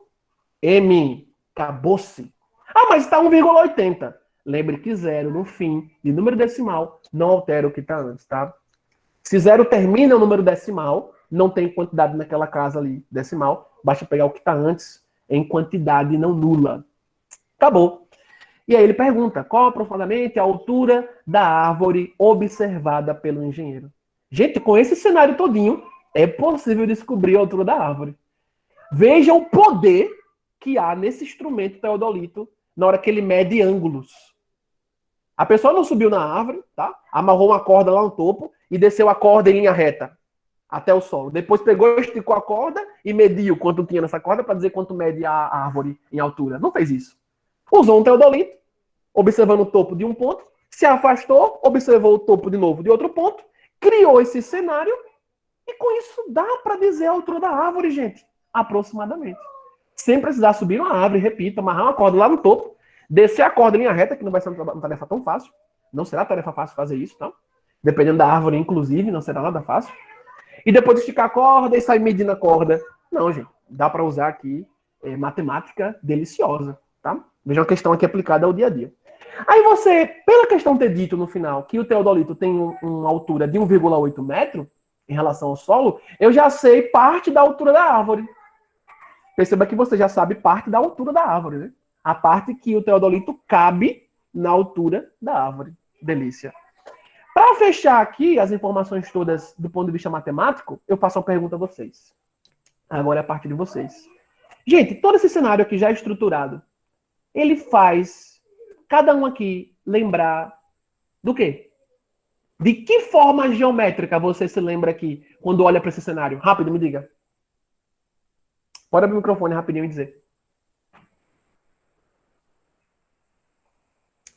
m. Acabou-se. Ah, mas está 1,80. Lembre que zero no fim de número decimal não altera o que está antes, tá? Se zero termina o número decimal, não tem quantidade naquela casa ali decimal, basta pegar o que está antes em quantidade não nula. Acabou. E aí ele pergunta, qual aproximadamente a altura da árvore observada pelo engenheiro? Gente, com esse cenário todinho, é possível descobrir a altura da árvore. Veja o poder que há nesse instrumento teodolito na hora que ele mede ângulos. A pessoa não subiu na árvore, tá? Amarrou uma corda lá no topo e desceu a corda em linha reta até o solo. Depois pegou, esticou a corda e mediu quanto tinha nessa corda para dizer quanto mede a árvore em altura. Não fez isso. Usou um teodolito, observando o topo de um ponto, se afastou, observou o topo de novo de outro ponto, criou esse cenário e com isso dá para dizer a altura da árvore, gente, aproximadamente. Sem precisar subir uma árvore, repito, amarrar uma corda lá no topo, descer a corda em linha reta, que não vai ser uma tarefa tão fácil. Não será tarefa fácil fazer isso, tá? Dependendo da árvore, inclusive, não será nada fácil. E depois esticar a corda e sair medindo a corda. Não, gente. Dá para usar aqui matemática deliciosa, tá? Veja uma questão aqui aplicada ao dia a dia. Aí você, pela questão ter dito no final que o teodolito tem uma altura de 1,8 metro em relação ao solo, eu já sei parte da altura da árvore. Perceba que você já sabe parte da altura da árvore, né? A parte que o teodolito cabe na altura da árvore. Delícia. Para fechar aqui as informações todas do ponto de vista matemático, eu faço uma pergunta a vocês. Agora é a parte de vocês. Gente, todo esse cenário aqui já estruturado, ele faz cada um aqui lembrar do quê? De que forma geométrica você se lembra aqui quando olha para esse cenário? Rápido, me diga. Pode abrir o microfone rapidinho e dizer.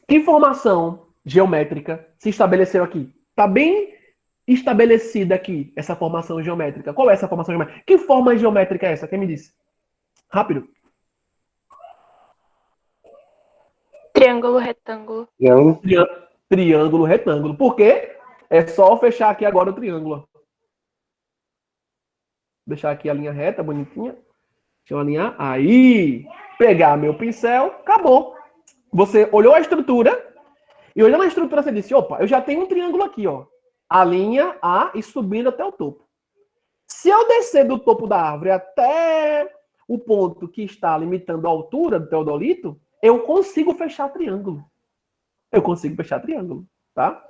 Que formação geométrica se estabeleceu aqui? Está bem estabelecida aqui essa formação geométrica. Qual é essa formação geométrica? Que forma geométrica é essa? Quem me disse? Rápido. Triângulo, retângulo. Triângulo, retângulo. Por quê? É só fechar aqui agora o triângulo. Deixar aqui a linha reta, bonitinha. Deixa eu alinhar. Aí, pegar meu pincel, acabou. Você olhou a estrutura e olhando a estrutura você disse, opa, eu já tenho um triângulo aqui, ó. A linha A e subindo até o topo. Se eu descer do topo da árvore até o ponto que está limitando a altura do teodolito, eu consigo fechar triângulo. Eu consigo fechar triângulo, tá?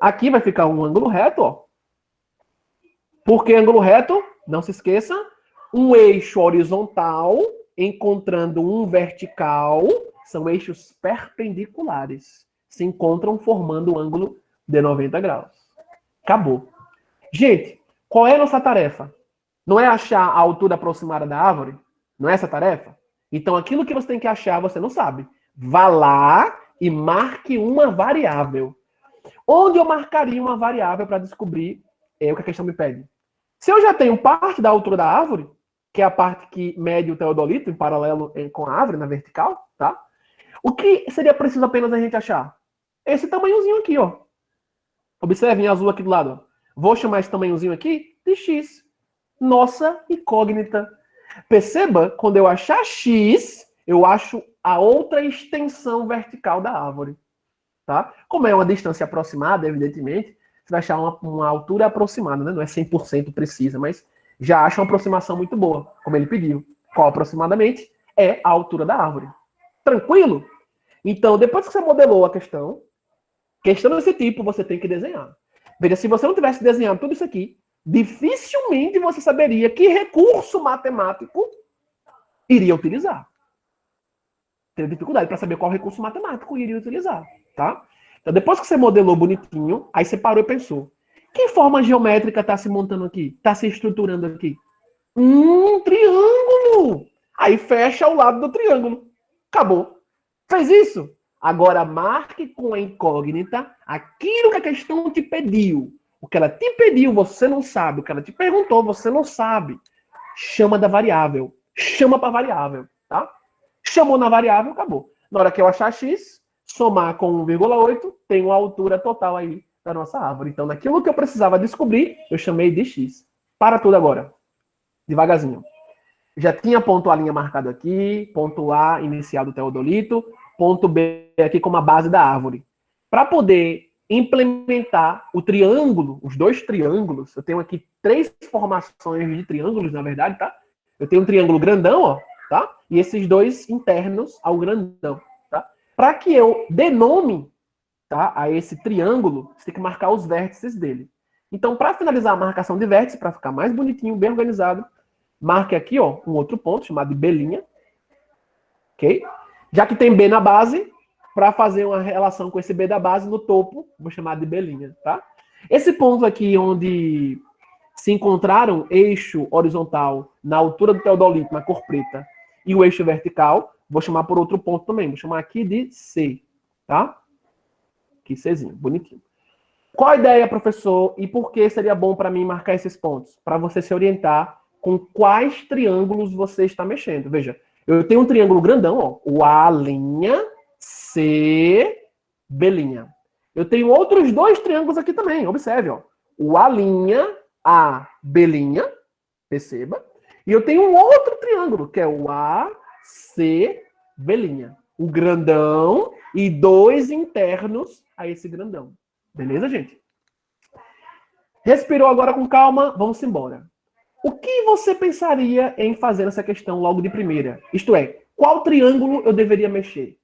Aqui vai ficar um ângulo reto, ó. Por que ângulo reto? Não se esqueça, um eixo horizontal encontrando um vertical, são eixos perpendiculares. Se encontram formando um ângulo de 90 graus. Acabou. Gente, qual é a nossa tarefa? Não é achar a altura aproximada da árvore? Não é essa a tarefa? Então, aquilo que você tem que achar, você não sabe. Vá lá e marque uma variável. Onde eu marcaria uma variável para descobrir o que a questão me pede? Se eu já tenho parte da altura da árvore, que é a parte que mede o teodolito em paralelo com a árvore, na vertical, tá? O que seria preciso apenas a gente achar? Esse tamanhozinho aqui, ó. Observe em azul aqui do lado. Ó. Vou chamar esse tamanhozinho aqui de x. Nossa incógnita. Perceba, quando eu achar x, eu acho a outra extensão vertical da árvore. Tá? Como é uma distância aproximada, evidentemente, você vai achar uma altura aproximada, né? Não é 100% precisa, mas já acha uma aproximação muito boa, como ele pediu. Qual aproximadamente é a altura da árvore. Tranquilo? Então, depois que você modelou a questão desse tipo, você tem que desenhar. Veja, se você não tivesse desenhado tudo isso aqui, dificilmente você saberia que recurso matemático iria utilizar. Teria dificuldade para saber qual recurso matemático iria utilizar, tá? Então, depois que você modelou bonitinho, aí você parou e pensou. Que forma geométrica está se montando aqui? Está se estruturando aqui? Triângulo! Aí fecha o lado do triângulo. Acabou. Fez isso? Agora marque com a incógnita aquilo que a questão te pediu. O que ela te pediu, você não sabe. O que ela te perguntou, você não sabe. Chama da variável. Chama para variável, tá? Chamou na variável, acabou. Na hora que eu achar x, somar com 1,8, tem uma altura total aí da nossa árvore. Então, naquilo que eu precisava descobrir, eu chamei de x. Para tudo agora. Devagarzinho. Já tinha ponto A' marcado aqui, ponto A inicial do teodolito, ponto B aqui como a base da árvore. Para poder implementar o triângulo, os dois triângulos, eu tenho aqui 3 formações de triângulos, na verdade, tá? Eu tenho um triângulo grandão, ó, tá? E esses 2 internos ao grandão, tá? Para que eu dê nome, tá, a esse triângulo, você tem que marcar os vértices dele. Então, para finalizar a marcação de vértice, para ficar mais bonitinho, bem organizado, marque aqui, ó, um outro ponto chamado de B', ok? Já que tem B na base, para fazer uma relação com esse B da base no topo, vou chamar de B', tá? Esse ponto aqui onde se encontraram eixo horizontal na altura do teodolito, na cor preta, e o eixo vertical, vou chamar por outro ponto também, vou chamar aqui de C, tá? Aqui Czinho, bonitinho. Qual a ideia, professor, e por que seria bom para mim marcar esses pontos? Para você se orientar com quais triângulos você está mexendo. Veja, eu tenho um triângulo grandão, ó, o A', C, B'. Eu tenho outros 2 triângulos aqui também, observe, ó. O A', A, B', perceba. E eu tenho um outro triângulo, que é o A, C, B'. O grandão e 2 internos a esse grandão. Beleza, gente? Respirou agora com calma, vamos embora. O que você pensaria em fazer nessa questão logo de primeira? Isto é, qual triângulo eu deveria mexer?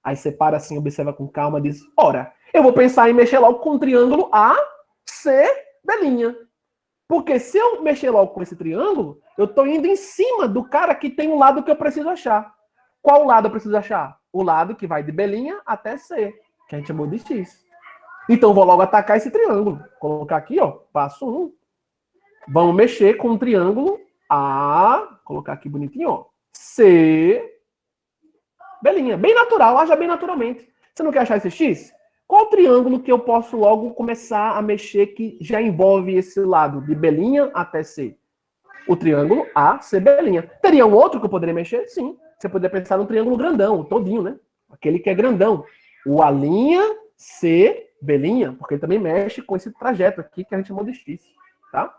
Aí você para assim, observa com calma e diz, ora, eu vou pensar em mexer logo com o triângulo A, C, B'. Porque se eu mexer logo com esse triângulo, eu estou indo em cima do cara que tem um lado que eu preciso achar. Qual lado eu preciso achar? O lado que vai de B' até C, que a gente chamou de X. Então, vou logo atacar esse triângulo. Colocar aqui, ó, passo 1. Vamos mexer com o triângulo A, colocar aqui bonitinho, ó, C, B'. Bem natural, haja bem naturalmente. Você não quer achar esse X? Qual triângulo que eu posso logo começar a mexer que já envolve esse lado de B' até C? O triângulo ACB'. Teria um outro que eu poderia mexer? Sim. Você poderia pensar no triângulo grandão, todinho, né? Aquele que é grandão. O A'C, porque ele também mexe com esse trajeto aqui que a gente chamou de X, tá?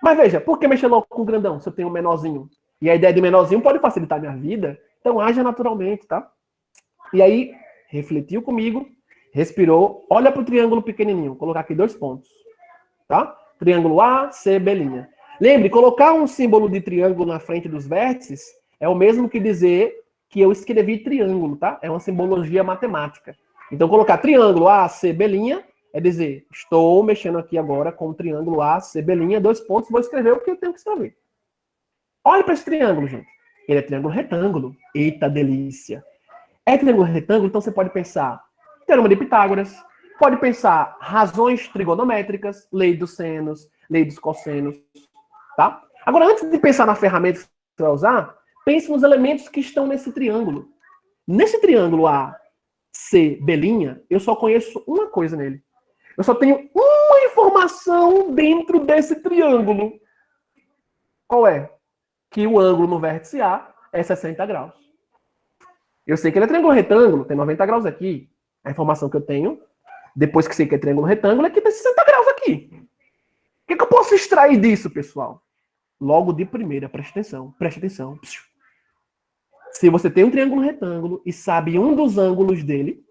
Mas veja, por que mexer logo com o grandão se eu tenho um menorzinho? E a ideia de menorzinho pode facilitar a minha vida, então haja naturalmente, tá? E aí, refletiu comigo, respirou, olha para o triângulo pequenininho, colocar aqui 2 pontos, tá? Triângulo ACB'. Lembre, colocar um símbolo de triângulo na frente dos vértices é o mesmo que dizer que eu escrevi triângulo, tá? É uma simbologia matemática. Então, colocar triângulo ACB' é dizer, estou mexendo aqui agora com o triângulo ACB', 2 pontos, vou escrever o que eu tenho que escrever. Olha para esse triângulo, gente. Ele é triângulo retângulo. Eita delícia. É triângulo retângulo, então você pode pensar teorema de Pitágoras, pode pensar razões trigonométricas, lei dos senos, lei dos cossenos, tá? Agora, antes de pensar na ferramenta que você vai usar, pense nos elementos que estão nesse triângulo. Nesse triângulo ACB', eu só conheço uma coisa nele. Eu só tenho uma informação dentro desse triângulo. Qual é? Que o ângulo no vértice A é 60 graus. Eu sei que ele é triângulo retângulo, tem 90 graus aqui. A informação que eu tenho, depois que sei que é triângulo retângulo, é que tem 60 graus aqui. O que eu posso extrair disso, pessoal? Logo de primeira, preste atenção, preste atenção. Se você tem um triângulo retângulo e sabe um dos ângulos dele,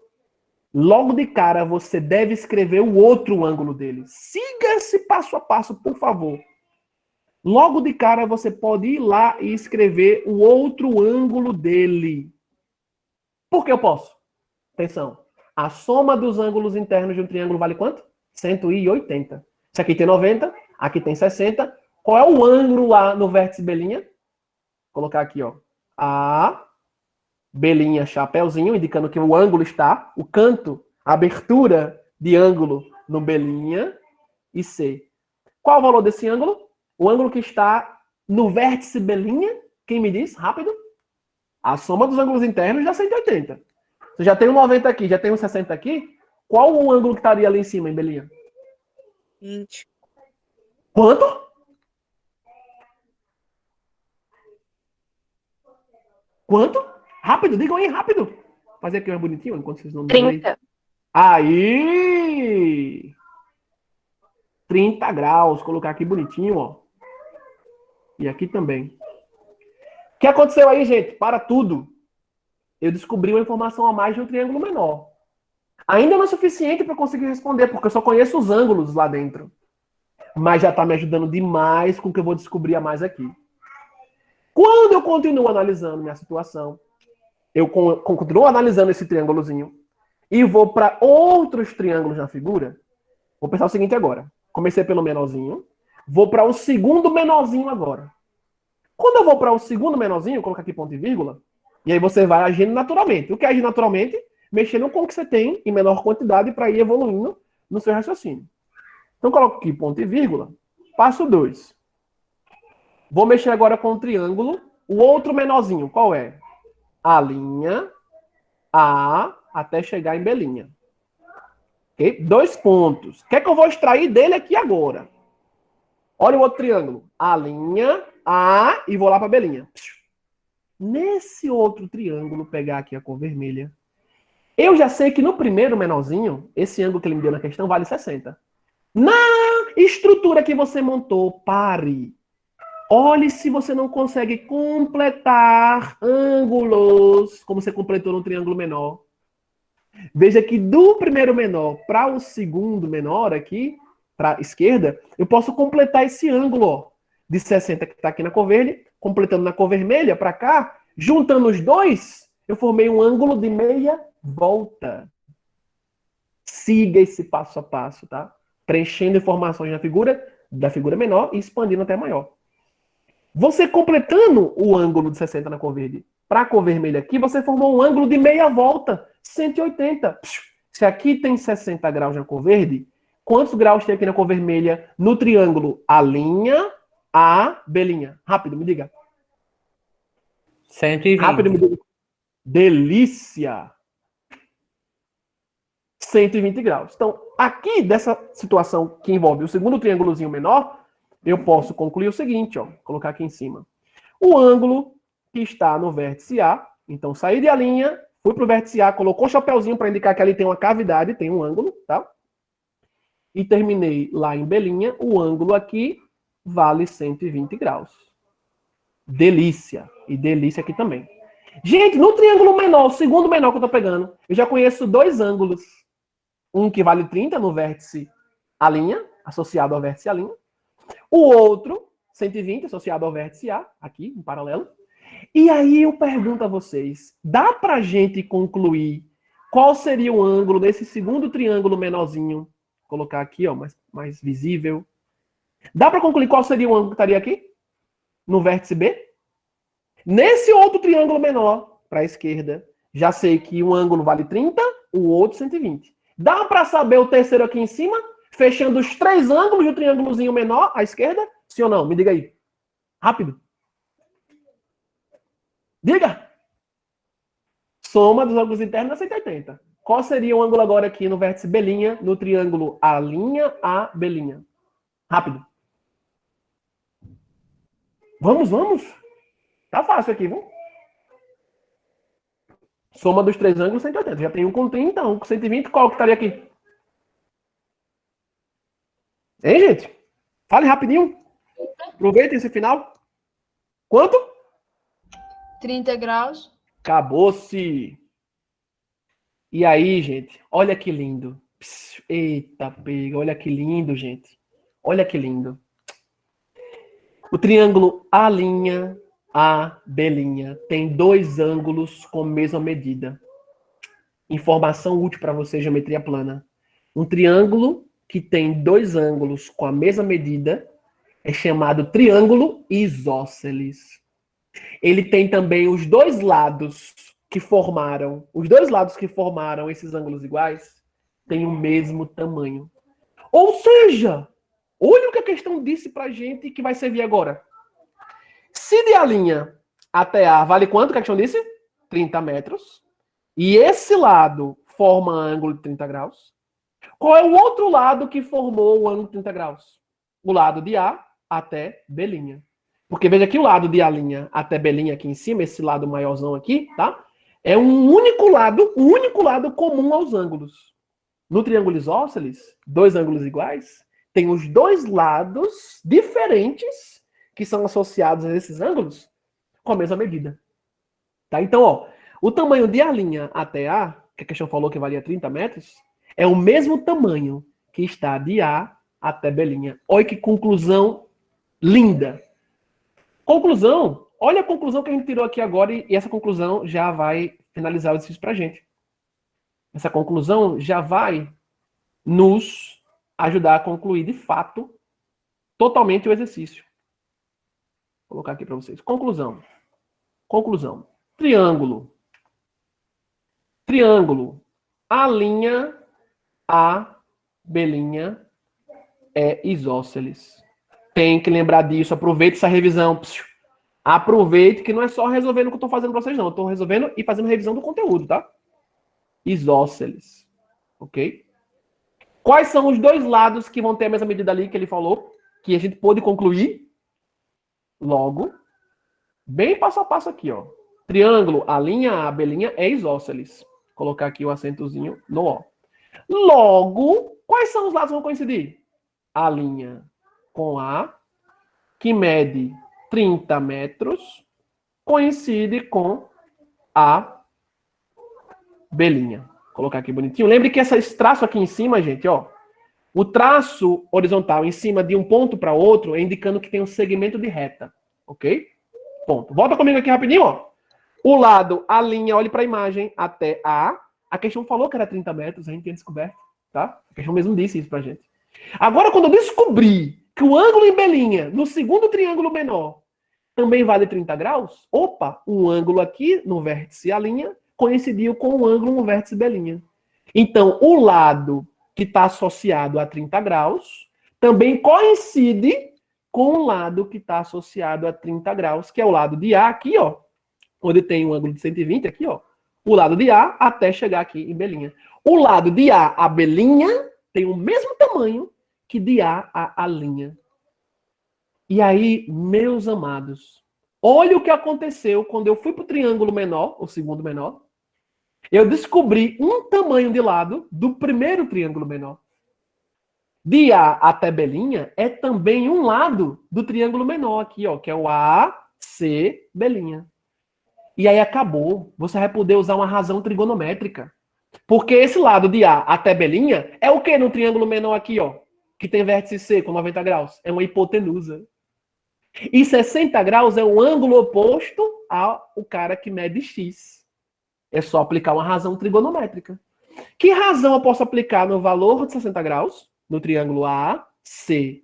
logo de cara você deve escrever o outro ângulo dele. Siga esse passo a passo, por favor. Logo de cara você pode ir lá e escrever o outro ângulo dele. Por que eu posso? Atenção. A soma dos ângulos internos de um triângulo vale quanto? 180. Se aqui tem 90, aqui tem 60. Qual é o ângulo lá no vértice B'? Vou colocar aqui, ó. A, B', chapéuzinho, indicando que o ângulo está, o canto, a abertura de ângulo no B' e C. Qual o valor desse ângulo? O ângulo que está no vértice B', quem me diz? Rápido. A soma dos ângulos internos dá 180. Você já tem um 90 aqui, já tem um 60 aqui. Qual o ângulo que estaria ali em cima, em B'? 20. Quanto? Quanto? Rápido, digam aí, rápido. Fazer aqui mais bonitinho, enquanto vocês não me 30. Aí! 30 graus. Colocar aqui bonitinho, ó. E aqui também. O que aconteceu aí, gente? Para tudo. Eu descobri uma informação a mais de um triângulo menor. Ainda não é suficiente para conseguir responder, porque eu só conheço os ângulos lá dentro. Mas já está me ajudando demais com o que eu vou descobrir a mais aqui. Quando eu continuo analisando minha situação, eu continuo analisando esse triângulozinho e vou para outros triângulos na figura, vou pensar o seguinte agora. Comecei pelo menorzinho, vou para o segundo menorzinho agora. Quando eu vou para o segundo menorzinho, eu coloco aqui ponto e vírgula, e aí você vai agindo naturalmente. O que é agir naturalmente? Mexendo com o que você tem em menor quantidade para ir evoluindo no seu raciocínio. Então, coloco aqui ponto e vírgula, passo 2. Vou mexer agora com o triângulo. O outro menorzinho, qual é? A linha A até chegar em B'. Okay? 2 pontos. O que é que eu vou extrair dele aqui agora? Olha o outro triângulo. A linha A e vou lá para B'. Nesse outro triângulo, pegar aqui a cor vermelha, eu já sei que no primeiro menorzinho, esse ângulo que ele me deu na questão vale 60. Na estrutura que você montou, pare. Olhe se você não consegue completar ângulos, como você completou no triângulo menor. Veja que do primeiro menor para o segundo menor aqui, para a esquerda, eu posso completar esse ângulo ó, de 60 que está aqui na cor verde, completando na cor vermelha para cá, juntando os dois, eu formei um ângulo de meia volta. Siga esse passo a passo, tá? Preenchendo informações na figura, da figura menor e expandindo até maior. Você completando o ângulo de 60 na cor verde para a cor vermelha aqui, você formou um ', de meia volta, 180. Se aqui tem 60 graus na cor verde, quantos graus tem aqui na cor vermelha no triângulo A', A, B'? Rápido, me diga. 120. Rápido, me diga. Delícia! 120 graus. Então, aqui dessa situação que envolve o segundo triângulozinho menor, eu posso concluir o seguinte, ó, colocar aqui em cima. O ângulo que está no vértice A, então saí de A', fui para o vértice A, colocou um chapéuzinho para indicar que ali tem uma cavidade, tem um ângulo, tá? E terminei lá em B', o ângulo aqui vale 120 graus. Delícia. E delícia aqui também. Gente, no triângulo menor, o segundo menor que eu tô pegando, eu já conheço 2 ângulos. Um que vale 30 no vértice A', associado ao vértice A'. O outro, 120, associado ao vértice A, aqui, em paralelo. E aí eu pergunto a vocês, dá pra gente concluir qual seria o ângulo desse segundo triângulo menorzinho? Vou colocar aqui, ó, mais visível. Dá pra concluir qual seria o ângulo que estaria aqui? No vértice B? Nesse outro triângulo menor, para a esquerda, já sei que um ângulo vale 30, o outro 120. Dá para saber o terceiro aqui em cima, fechando os 3 ângulos do triângulozinho menor à esquerda? Sim ou não? Me diga aí. Rápido. Diga. Soma dos ângulos internos é 180. Qual seria o ângulo agora aqui no vértice B', no triângulo A', A, B'? Rápido. Vamos. Tá fácil aqui, viu? Soma dos 3 ângulos, 180. Já tem um com 30, um com 120. Qual que estaria aqui? Hein, gente? Fale rapidinho. Aproveitem esse final. Quanto? 30 graus. Acabou-se. E aí, gente? Olha que lindo. Eita, pega. Olha que lindo, gente. Olha que lindo. O triângulo A', A, B' tem 2 ângulos com a mesma medida. Informação útil para você, geometria plana. Um triângulo que tem 2 ângulos com a mesma medida é chamado triângulo isósceles. Ele tem também os 2 lados que formaram, esses ângulos iguais, têm o mesmo tamanho. Ou seja, olha o que a questão disse pra gente que vai servir agora. Se de A' até A vale quanto que a questão disse? 30 metros. E esse lado forma ângulo de 30 graus. Qual é o outro lado que formou o ângulo de 30 graus? O lado de A até B'. Porque veja que o lado de A' até B' aqui em cima, esse lado maiorzão aqui, tá? É um único lado comum aos ângulos. no triângulo isósceles, dois ângulos iguais, tem os dois lados diferentes que são associados a esses ângulos com a mesma medida. Tá? Então, ó, o tamanho de A' até A, que a questão falou que valia 30 metros, é o mesmo tamanho que está de A até B'. Olha que conclusão linda. Conclusão, olha a conclusão que a gente tirou aqui agora e essa conclusão já vai finalizar o exercício pra gente. Essa conclusão já vai nos ajudar a concluir de fato totalmente o exercício. Vou colocar aqui para vocês. Conclusão. Conclusão. Triângulo. Triângulo. A', A, B' é isósceles. Tem que lembrar disso. Aproveite essa revisão. Aproveite que não é só resolvendo o que eu estou fazendo para vocês, não. Eu estou resolvendo e fazendo revisão do conteúdo, tá? Isósceles. Ok? Quais são os dois lados que vão ter a mesma medida ali que ele falou? Que a gente pôde concluir logo. Bem passo a passo aqui, ó. Triângulo, A', A, B' é isósceles. Vou colocar aqui o acentozinho no O. Logo, quais são os lados que vão coincidir? A' com A, que mede 30 metros, coincide com A, B'. Vou colocar aqui bonitinho. Lembre que esse traço aqui em cima, gente, ó. O traço horizontal em cima de um ponto para outro é indicando que tem um segmento de reta. Ok? Ponto. Volta comigo aqui rapidinho, ó. O lado, A', olhe para a imagem até A. A questão falou que era 30 metros, a gente tinha descoberto, tá? A questão mesmo disse isso pra gente. Agora, quando eu descobri que o ângulo em B', no segundo triângulo menor, também vale 30 graus, opa, um ângulo aqui no vértice A' coincidiu com o ângulo no vértice B'. Então, o lado que está associado a 30 graus também coincide com o lado que está associado a 30 graus, que é o lado de A aqui, ó, onde tem um ângulo de 120 aqui, ó. O lado de A até chegar aqui em B'. O lado de A a B' tem o mesmo tamanho que de A a A'. E aí, meus amados, olha o que aconteceu quando eu fui para o triângulo menor, o segundo menor. Eu descobri um tamanho de lado do primeiro triângulo menor. De A até B' é também um lado do triângulo menor aqui, ó, que é o AC'. E aí acabou. Você vai poder usar uma razão trigonométrica. Porque esse lado de A até B' é o que no triângulo menor aqui, ó? Que tem vértice C com 90 graus. É uma hipotenusa. E 60 graus é o ângulo oposto ao cara que mede X. É só aplicar uma razão trigonométrica. Que razão eu posso aplicar no valor de 60 graus? No triângulo AC',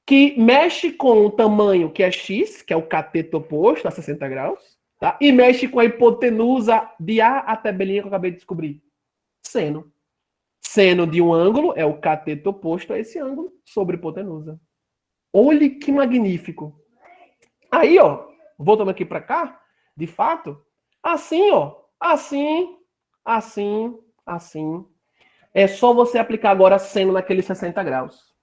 que mexe com o tamanho que é x, que é o cateto oposto a 60 graus, tá? E mexe com a hipotenusa de A até B' que eu acabei de descobrir. Seno. Seno de um ângulo é o cateto oposto a esse ângulo sobre hipotenusa. Olhe que magnífico. Aí, ó, voltando aqui para cá, de fato, assim, ó, assim, assim, assim. É só você aplicar agora seno naqueles 60 graus,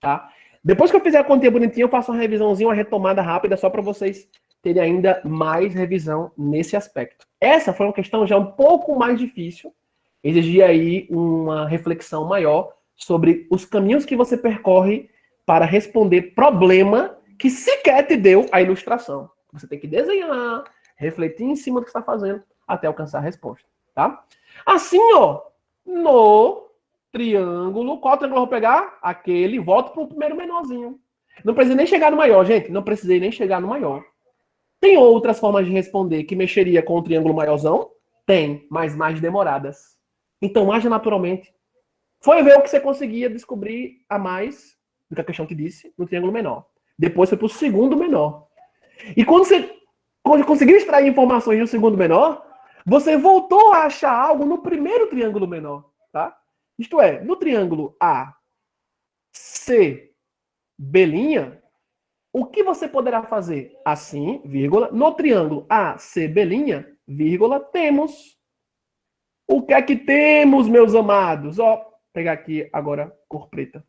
tá? Depois que eu fizer a continha bonitinha, eu faço uma revisãozinha, uma retomada rápida, só para vocês terem ainda mais revisão nesse aspecto. Essa foi uma questão já um pouco mais difícil, exigia aí uma reflexão maior sobre os caminhos que você percorre para responder problema que sequer te deu a ilustração. Você tem que desenhar, refletir em cima do que está fazendo até alcançar a resposta, tá? Assim, ó, no triângulo, qual triângulo eu vou pegar? Aquele, volto para o primeiro menorzinho. Não precisei nem chegar no maior, gente. Não precisei nem chegar no maior. Tem outras formas de responder que mexeria com o triângulo maiorzão? Tem, mas mais demoradas. Então, haja naturalmente. Foi ver o que você conseguia descobrir a mais do que a questão que disse no triângulo menor. Depois foi para o segundo menor. E quando você conseguiu extrair informações do segundo menor, você voltou a achar algo no primeiro triângulo menor, tá? Isto é, no triângulo AC', o que você poderá fazer? Assim, vírgula, no triângulo AC', vírgula, temos. O que é que temos, meus amados? Ó, vou pegar aqui agora cor preta.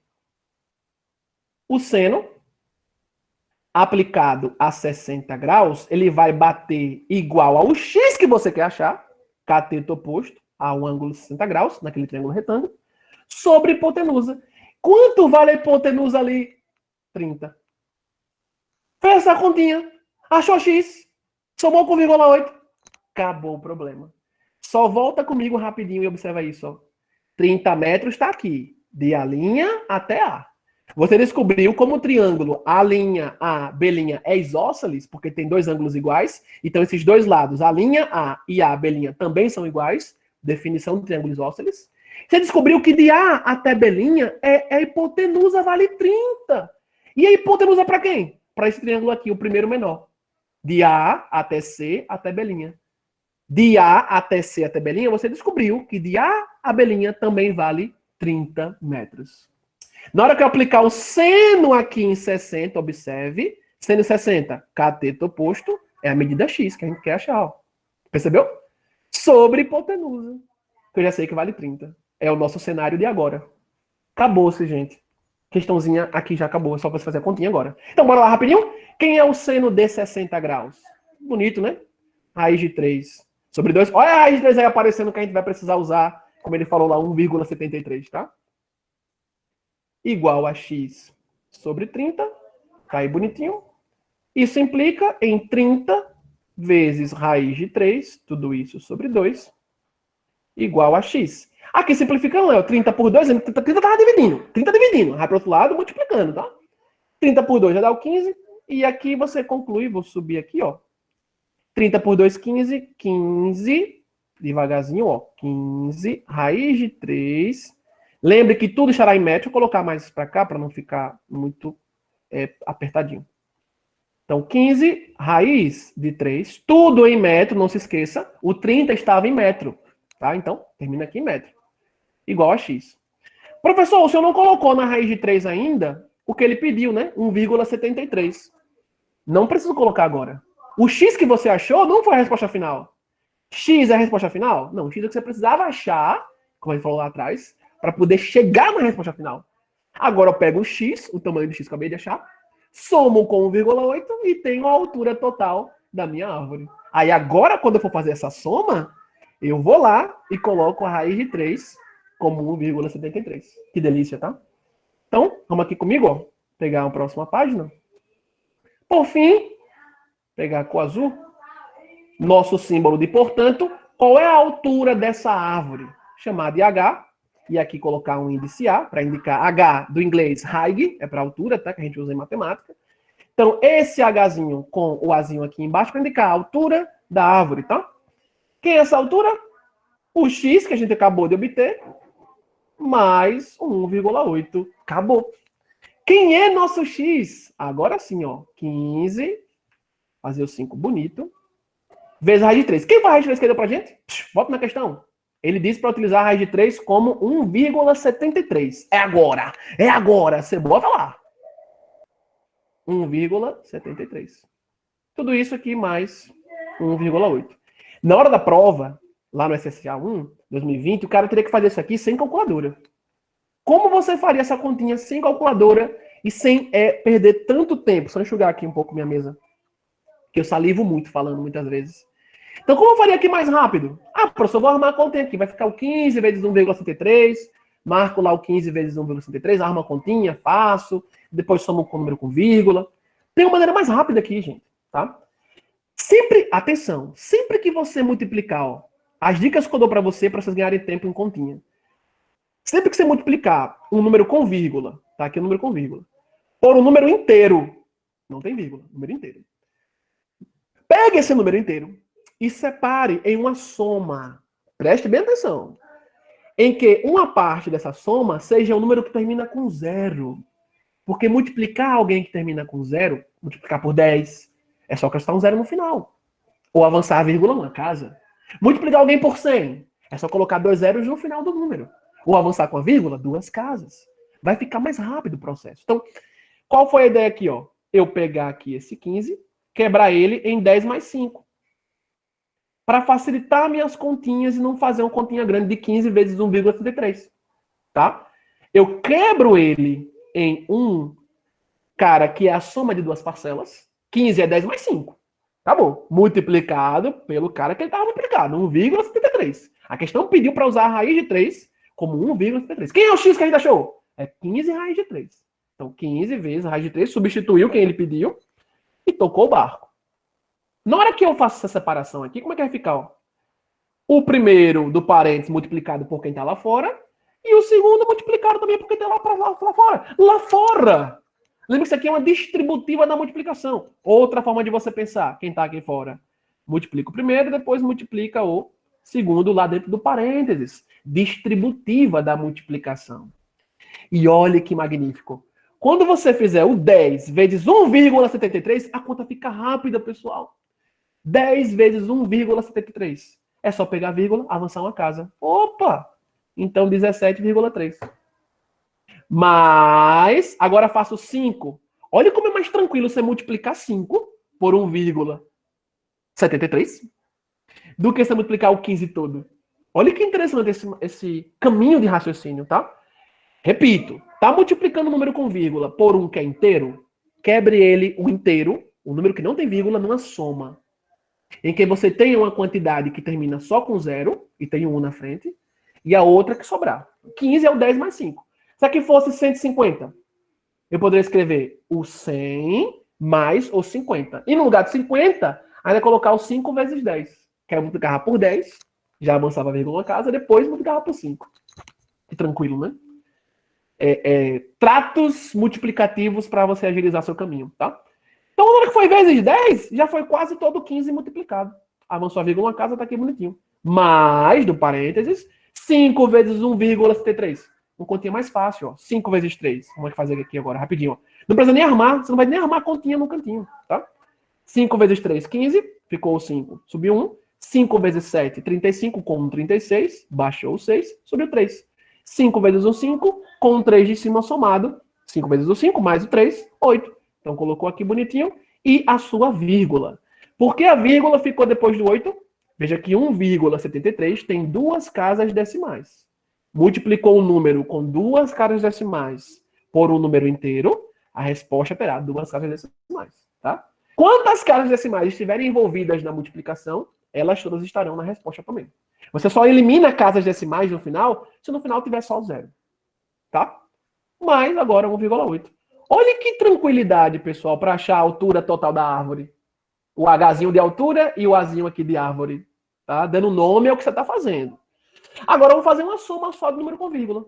O seno aplicado a 60 graus, ele vai bater igual ao x que você quer achar, cateto oposto, a um ângulo de 60 graus, naquele triângulo retângulo, sobre hipotenusa. Quanto vale a hipotenusa ali? 30. Fez essa continha, achou x, somou com 0,8. Acabou o problema. Só volta comigo rapidinho e observa isso. Ó. 30 metros está aqui, de A' até A. Você descobriu como o triângulo A', A, B' é isósceles, porque tem dois ângulos iguais. Então, esses dois lados, A', A e A, B', também são iguais. Definição do triângulo isósceles. Você descobriu que de A até B' a hipotenusa vale 30. E a hipotenusa para quem? Para esse triângulo aqui, o primeiro menor. De A até C até B'. De A até C até B', você descobriu que de A a B' também vale 30 metros. Na hora que eu aplicar o seno aqui em 60, observe, seno em 60, cateto oposto, é a medida x que a gente quer achar. Ó. Percebeu? Sobre hipotenusa, que eu já sei que vale 30. É o nosso cenário de agora. Acabou-se, gente. Questãozinha aqui já acabou, é só você fazer a continha agora. Então, bora lá rapidinho. Quem é o seno de 60 graus? Bonito, né? Raiz de 3 sobre 2. Olha a raiz de 3 aí aparecendo que a gente vai precisar usar, como ele falou lá, 1,73, tá? Igual a x sobre 30. Tá aí bonitinho. Isso implica em 30 vezes raiz de 3, tudo isso sobre 2, igual a x. Aqui simplificando, é 30 por 2, 30 estava dividindo. 30 dividindo. Vai para o outro lado, multiplicando, tá? 30 por 2 já dá o 15. E aqui você conclui, vou subir aqui, ó. 30 por 2, 15. 15, devagarzinho, ó. 15, raiz de 3. Lembre que tudo estará em metro. Vou colocar mais para cá, para não ficar muito apertadinho. Então, 15, raiz de 3. Tudo em metro, não se esqueça. O 30 estava em metro. Tá? Então, termina aqui em metro. Igual a x. Professor, o senhor não colocou na raiz de 3 ainda o que ele pediu, né? 1,73. Não preciso colocar agora. O x que você achou não foi a resposta final. X é a resposta final? Não, x é o que você precisava achar, como a gente falou lá atrás, para poder chegar na resposta final. Agora eu pego o x, o tamanho do x que eu acabei de achar, somo com 1,8 e tenho a altura total da minha árvore. Aí agora, quando eu for fazer essa soma, eu vou lá e coloco a raiz de 3 como 1,73. Que delícia, tá? Então, vamos aqui comigo, ó. Pegar a próxima página. Por fim, pegar a cor azul. Nosso símbolo de portanto. Qual é a altura dessa árvore? Chamada de H. E aqui colocar um índice A, para indicar H do inglês height, é para altura, tá? Que a gente usa em matemática. Então, esse Hzinho com o Azinho aqui embaixo para indicar a altura da árvore, tá? Quem é essa altura? O x que a gente acabou de obter, mais 1,8. Acabou. Quem é nosso x? Agora sim, ó. 15, fazer o 5 bonito, vezes a raiz de 3. Quem foi a raiz de 3 que deu pra gente? Volta na questão. Ele disse para utilizar a raiz de 3 como 1,73. É agora. É agora. Você bota lá. 1,73. Tudo isso aqui mais 1,8. Na hora da prova, lá no SSA 1, 2020, o cara teria que fazer isso aqui sem calculadora. Como você faria essa continha sem calculadora e sem perder tanto tempo? Só enxugar aqui um pouco minha mesa, que eu salivo muito falando muitas vezes. Então, como eu faria aqui mais rápido? Ah, professor, vou arrumar a continha aqui. Vai ficar o 15 vezes 1,63. Marco lá o 15 vezes 1,63. Arrumo a continha, faço. Depois somo com o número com vírgula. Tem uma maneira mais rápida aqui, gente. Tá? Sempre, atenção, sempre que você multiplicar, ó, as dicas que eu dou para vocês ganharem tempo em continha. Sempre que você multiplicar um número com vírgula, tá aqui o número com vírgula, por um número inteiro, não tem vírgula, número inteiro. Pegue esse número inteiro e separe em uma soma. Preste bem atenção. Em que uma parte dessa soma seja um número que termina com 0. Porque multiplicar alguém que termina com 0, multiplicar por 10, é só acrescentar um 0 no final. Ou avançar a vírgula uma casa. Multiplicar alguém por 100, é só colocar 2 zeros no final do número. Ou avançar com a vírgula, 2 casas. Vai ficar mais rápido o processo. Então, qual foi a ideia aqui? Ó? Eu pegar aqui esse 15, quebrar ele em 10 mais 5. Para facilitar minhas continhas e não fazer uma continha grande de 15 vezes 1,33. Tá? Eu quebro ele em um cara que é a soma de duas parcelas. 15 é 10 mais 5. Acabou. Multiplicado pelo cara que ele estava multiplicado. 1,73. A questão pediu para usar a raiz de 3 como 1,73. Quem é o x que a gente achou? É 15 raiz de 3. Então, 15 vezes a raiz de 3 substituiu quem ele pediu e tocou o barco. Na hora que eu faço essa separação aqui, como é que vai ficar? Ó? O primeiro do parênteses multiplicado por quem está lá fora e o segundo multiplicado também por quem está lá fora. Lá fora! Lembra que isso aqui é uma distributiva da multiplicação. Outra forma de você pensar, quem está aqui fora. Multiplica o primeiro, depois multiplica o segundo lá dentro do parênteses. Distributiva da multiplicação. E olha que magnífico. Quando você fizer o 10 vezes 1,73, a conta fica rápida, pessoal. 10 vezes 1,73. É só pegar a vírgula, avançar uma casa. Opa! Então 17,3. Mas, agora faço 5. Olha como é mais tranquilo você multiplicar 5 por 1,73 do que você multiplicar o 15 todo. Olha que interessante esse caminho de raciocínio, tá? Repito, tá multiplicando o número com vírgula por um que é inteiro, quebre ele, o inteiro, o número que não tem vírgula, numa soma. Em que você tem uma quantidade que termina só com 0, e tem um 1 na frente, e a outra que sobrar. 15 é o 10 mais 5. Se aqui fosse 150, eu poderia escrever o 100 mais o 50. E no lugar de 50, ainda colocar o 5 vezes 10. Que é multiplicar por 10, já avançava a vírgula na casa, depois multiplicava por 5. Que tranquilo, né? Tratos multiplicativos para você agilizar seu caminho, tá? Então, na hora que foi vezes 10, já foi quase todo 15 multiplicado. Avançou a vírgula na casa, tá aqui bonitinho. Mais, do parênteses, 5 vezes 1,73. Uma continha mais fácil, ó. 5 vezes 3. Vamos fazer aqui agora, rapidinho, ó. Não precisa nem armar, você não vai nem armar a continha no cantinho, tá? 5 vezes 3, 15. Ficou o 5, subiu 1. 5 vezes 7, 35, com 1, 36. Baixou o 6, subiu 3. 5 vezes o 5, com o 3 de cima somado. 5 vezes o 5, mais o 3, 8. Então, colocou aqui bonitinho. E a sua vírgula. Por que a vírgula ficou depois do 8? Veja que 1,73 tem duas casas decimais. Multiplicou um número com duas casas decimais por um número inteiro, a resposta terá duas casas decimais. Tá? Quantas casas decimais estiverem envolvidas na multiplicação, elas todas estarão na resposta também. Você só elimina casas decimais no final, se no final tiver só 0. Tá? Mas agora 1,8. Olha que tranquilidade, pessoal, para achar a altura total da árvore. O Hzinho de altura e o Azinho aqui de árvore. Tá? Dando nome ao que você está fazendo. Agora vamos fazer uma soma só de número com vírgula.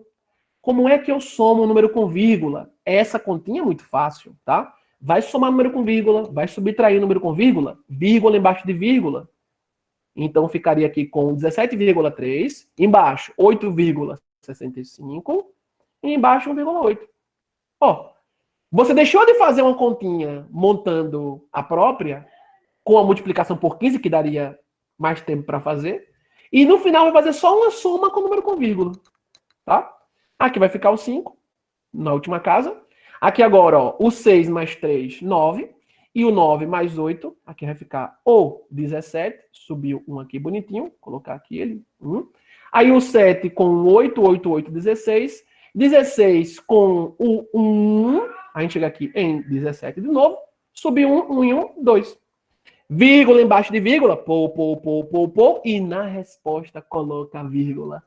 Como é que eu somo o número com vírgula? Essa continha é muito fácil, tá? Vai somar número com vírgula, vai subtrair número com vírgula, vírgula embaixo de vírgula. Então ficaria aqui com 17,3, embaixo 8,65 e embaixo 1,8. Ó, você deixou de fazer uma continha montando a própria, com a multiplicação por 15, que daria mais tempo para fazer, e no final vai fazer só uma soma com número com vírgula. Tá? Aqui vai ficar o 5, na última casa. Aqui agora, ó, o 6 mais 3, 9. E o 9 mais 8, aqui vai ficar o 17. Subiu um aqui bonitinho. Colocar aqui ele. Aí o 7 com 8, 8, 8, 16. 16 com o 1. A gente chega aqui em 17 de novo. Subiu 1, 1 e 1, 2. Vírgula embaixo de vírgula. Pô. E na resposta coloca a vírgula.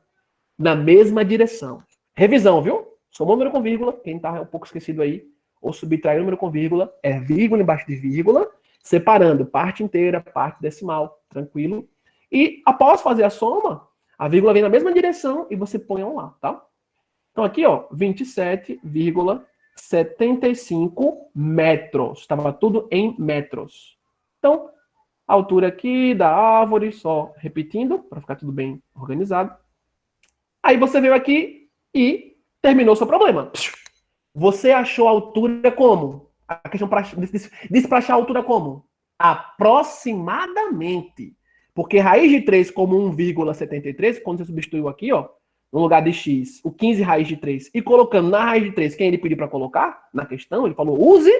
Na mesma direção. Revisão, viu? Somou número com vírgula. Quem tá um pouco esquecido aí. Ou subtrair número com vírgula. É vírgula embaixo de vírgula. Separando parte inteira, parte decimal. Tranquilo. E após fazer a soma, a vírgula vem na mesma direção e você põe um lá, tá? Então aqui, ó, 27,75 metros. Estava tudo em metros. Então, a altura aqui da árvore, só repetindo, para ficar tudo bem organizado. Aí você veio aqui e terminou seu problema. Você achou a altura como? A questão disse para achar a altura como? Aproximadamente. Porque raiz de 3 como 1,73, quando você substituiu aqui, ó, no lugar de x, o 15 raiz de 3, e colocando na raiz de 3 quem ele pediu para colocar na questão, ele falou use,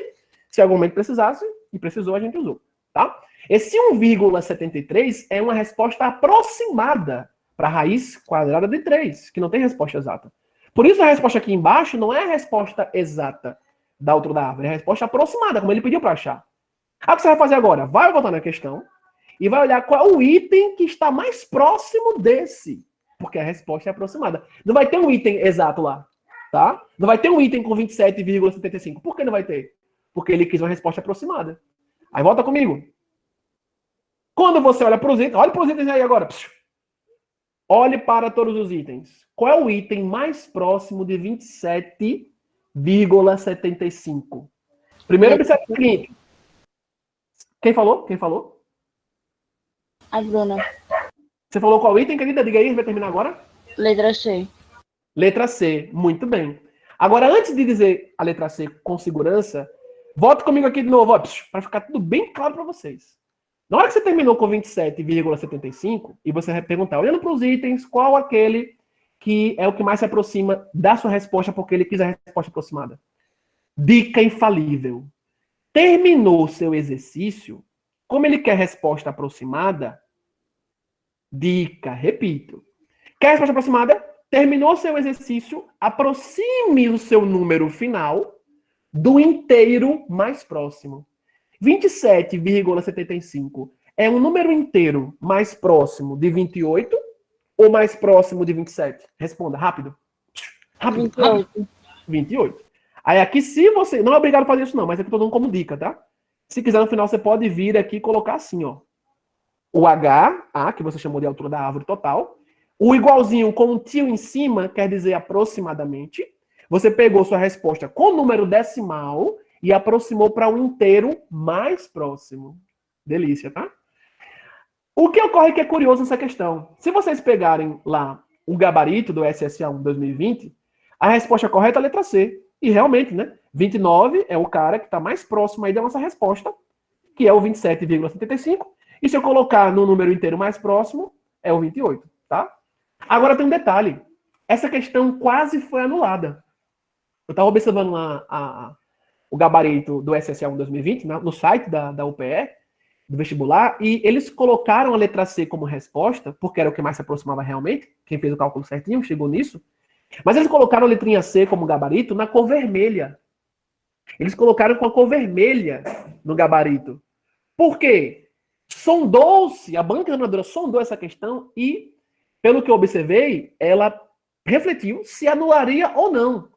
se algum momento precisasse, e precisou, a gente usou. Tá? Esse 1,73 é uma resposta aproximada para a raiz quadrada de 3, que não tem resposta exata. Por isso a resposta aqui embaixo não é a resposta exata da altura da árvore, é a resposta aproximada, como ele pediu para achar. O que você vai fazer agora? Vai voltar na questão e vai olhar qual é o item que está mais próximo desse. Porque a resposta é aproximada. Não vai ter um item exato lá, tá? Não vai ter um item com 27,75. Por que não vai ter? Porque ele quis uma resposta aproximada. Aí volta comigo. Quando você olha para os itens, olha para os itens aí agora. Olhe para todos os itens. Qual é o item mais próximo de 27,75? Primeiro, observe o seguinte. Quem falou? Quem falou? A Bruna. Você falou qual item, querida? Diga aí, vai terminar agora. Letra C. Letra C. Muito bem. Agora, antes de dizer a letra C com segurança, volta comigo aqui de novo, para ficar tudo bem claro para vocês. Na hora que você terminou com 27,75, e você vai perguntar, olhando para os itens, qual aquele que é o que mais se aproxima da sua resposta, porque ele quis a resposta aproximada. Dica infalível. Terminou seu exercício, como ele quer resposta aproximada, dica, repito. Quer resposta aproximada? Terminou seu exercício, aproxime o seu número final do inteiro mais próximo. 27,75 é um número inteiro mais próximo de 28 ou mais próximo de 27? Responda, rápido. Rápido, 28. rápido. 28. Aí aqui, se você... Não é obrigado a fazer isso não, mas é que eu tô dando como dica, tá? Se quiser, no final, você pode vir aqui e colocar assim, ó. O H, A, que você chamou de altura da árvore total. O igualzinho com um tio em cima, quer dizer aproximadamente. Você pegou sua resposta com número decimal e aproximou para um inteiro mais próximo. Delícia, tá? O que ocorre que é curioso nessa questão? Se vocês pegarem lá o gabarito do SSA1 2020, a resposta correta é a letra C. E realmente, né? 29 é o cara que está mais próximo aí da nossa resposta, que é o 27,75. E se eu colocar no número inteiro mais próximo, é o 28, tá? Agora tem um detalhe. Essa questão quase foi anulada. Eu estava observando lá o gabarito do SSA1 2020, no site da UPE, do vestibular, e eles colocaram a letra C como resposta, porque era o que mais se aproximava realmente. Quem fez o cálculo certinho chegou nisso. Mas eles colocaram a letrinha C como gabarito na cor vermelha. Eles colocaram com a cor vermelha no gabarito. Por quê? Sondou-se, a banca examinadora sondou essa questão e, pelo que eu observei, ela refletiu se anularia ou não.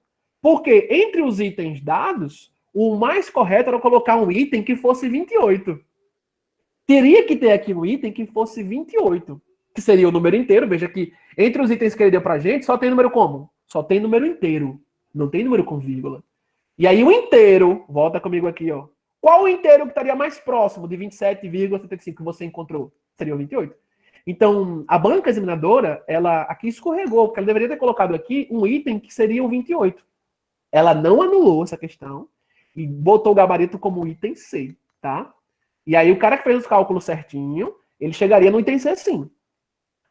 Porque entre os itens dados, o mais correto era colocar um item que fosse 28. Teria que ter aqui um item que fosse 28, que seria o número inteiro. Veja que entre os itens que ele deu pra gente, só tem número como? Só tem número inteiro. Não tem número com vírgula. E aí o inteiro, volta comigo aqui, ó. Qual o inteiro que estaria mais próximo de 27,75 que você encontrou? Seria o 28. Então, a banca examinadora, ela aqui escorregou, porque ela deveria ter colocado aqui um item que seria o 28. Ela não anulou essa questão e botou o gabarito como item C, tá? E aí o cara que fez os cálculos certinho, ele chegaria no item C sim.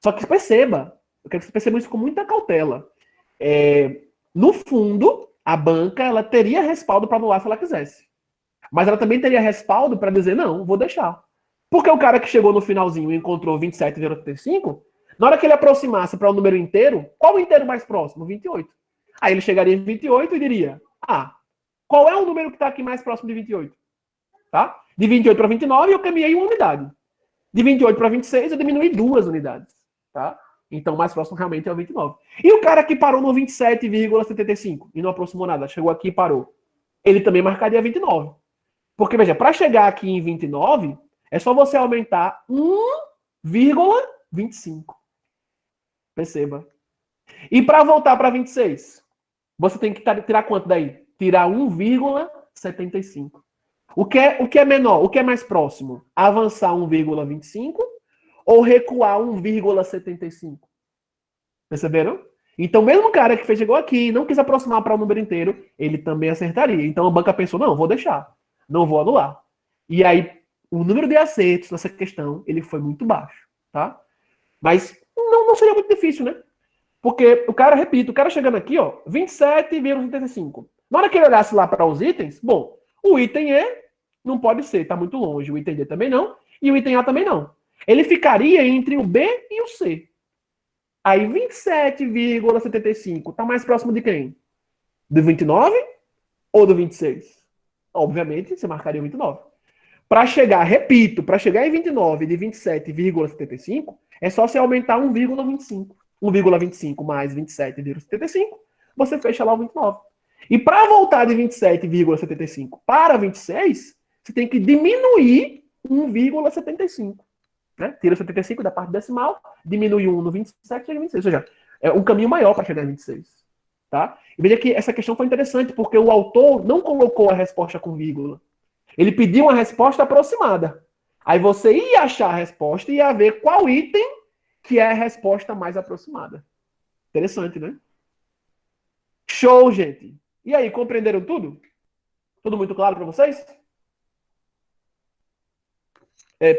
Só que perceba, eu quero que você perceba isso com muita cautela. No fundo, a banca ela teria respaldo para anular se ela quisesse. Mas ela também teria respaldo para dizer, não, vou deixar. Porque o cara que chegou no finalzinho e encontrou 27,85, na hora que ele aproximasse para o número inteiro, qual o inteiro mais próximo? 28. Aí ele chegaria em 28 e diria, qual é o número que está aqui mais próximo de 28? Tá? De 28 para 29 eu caminhei uma unidade. De 28 para 26 eu diminui 2 unidades. Tá? Então, o mais próximo realmente é o 29. E o cara que parou no 27,75 e não aproximou nada, chegou aqui e parou, ele também marcaria 29. Porque, veja, para chegar aqui em 29, é só você aumentar 1,25. Perceba. E para voltar para 26, você tem que tirar quanto daí? Tirar 1,75. O que é menor? O que é mais próximo? Avançar 1,25 ou recuar 1,75? Perceberam? Então, mesmo o cara que chegou aqui e não quis aproximar para o número inteiro, ele também acertaria. Então, a banca pensou, não, vou deixar. Não vou anular. E aí, o número de acertos nessa questão, ele foi muito baixo, tá? Mas não seria muito difícil, né? Porque o cara, repito, o cara chegando aqui, ó, 27,85. Na hora que ele olhasse lá para os itens, bom, o item E não pode ser, tá muito longe. O item D também não. E o item A também não. Ele ficaria entre o B e o C. Aí 27,75 tá mais próximo de quem? Do 29 ou do 26? Obviamente, você marcaria o 29. Para chegar, repito, para chegar em 29 de 27,75, é só você aumentar 1,25. 1,25 mais 27,75, você fecha lá o 29. E para voltar de 27,75 para 26, você tem que diminuir 1,75. Né? Tira 75 da parte decimal, diminui 1 no 27 e chega a 26. Ou seja, é um caminho maior para chegar a 26. Tá? E veja que essa questão foi interessante, porque o autor não colocou a resposta com vírgula. Ele pediu uma resposta aproximada. Aí você ia achar a resposta e ia ver qual item que é a resposta mais aproximada. Interessante, né? Show, gente! E aí, compreenderam tudo? Tudo muito claro para vocês?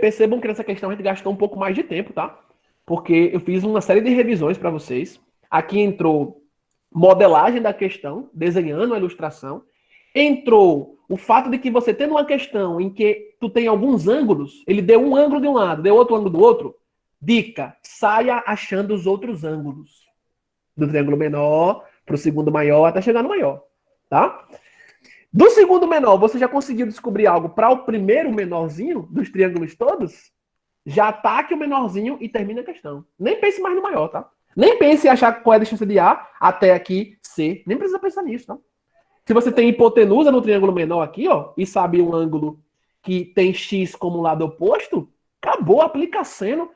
Percebam que nessa questão a gente gastou um pouco mais de tempo, tá? Porque eu fiz uma série de revisões para vocês. Aqui entrou modelagem da questão, desenhando a ilustração. Entrou o fato de que você tendo uma questão em que tu tem alguns ângulos, ele deu um ângulo de um lado, deu outro ângulo do outro. Dica, saia achando os outros ângulos. Do triângulo menor para o segundo maior até chegar no maior, tá? Do segundo menor, você já conseguiu descobrir algo para o primeiro menorzinho dos triângulos todos? Já ataque o menorzinho e termina a questão. Nem pense mais no maior, tá? Nem pense em achar qual é a distância de A até aqui C. Nem precisa pensar nisso, tá? Se você tem hipotenusa no triângulo menor aqui, ó, e sabe um ângulo que tem X como lado oposto, acabou, aplica seno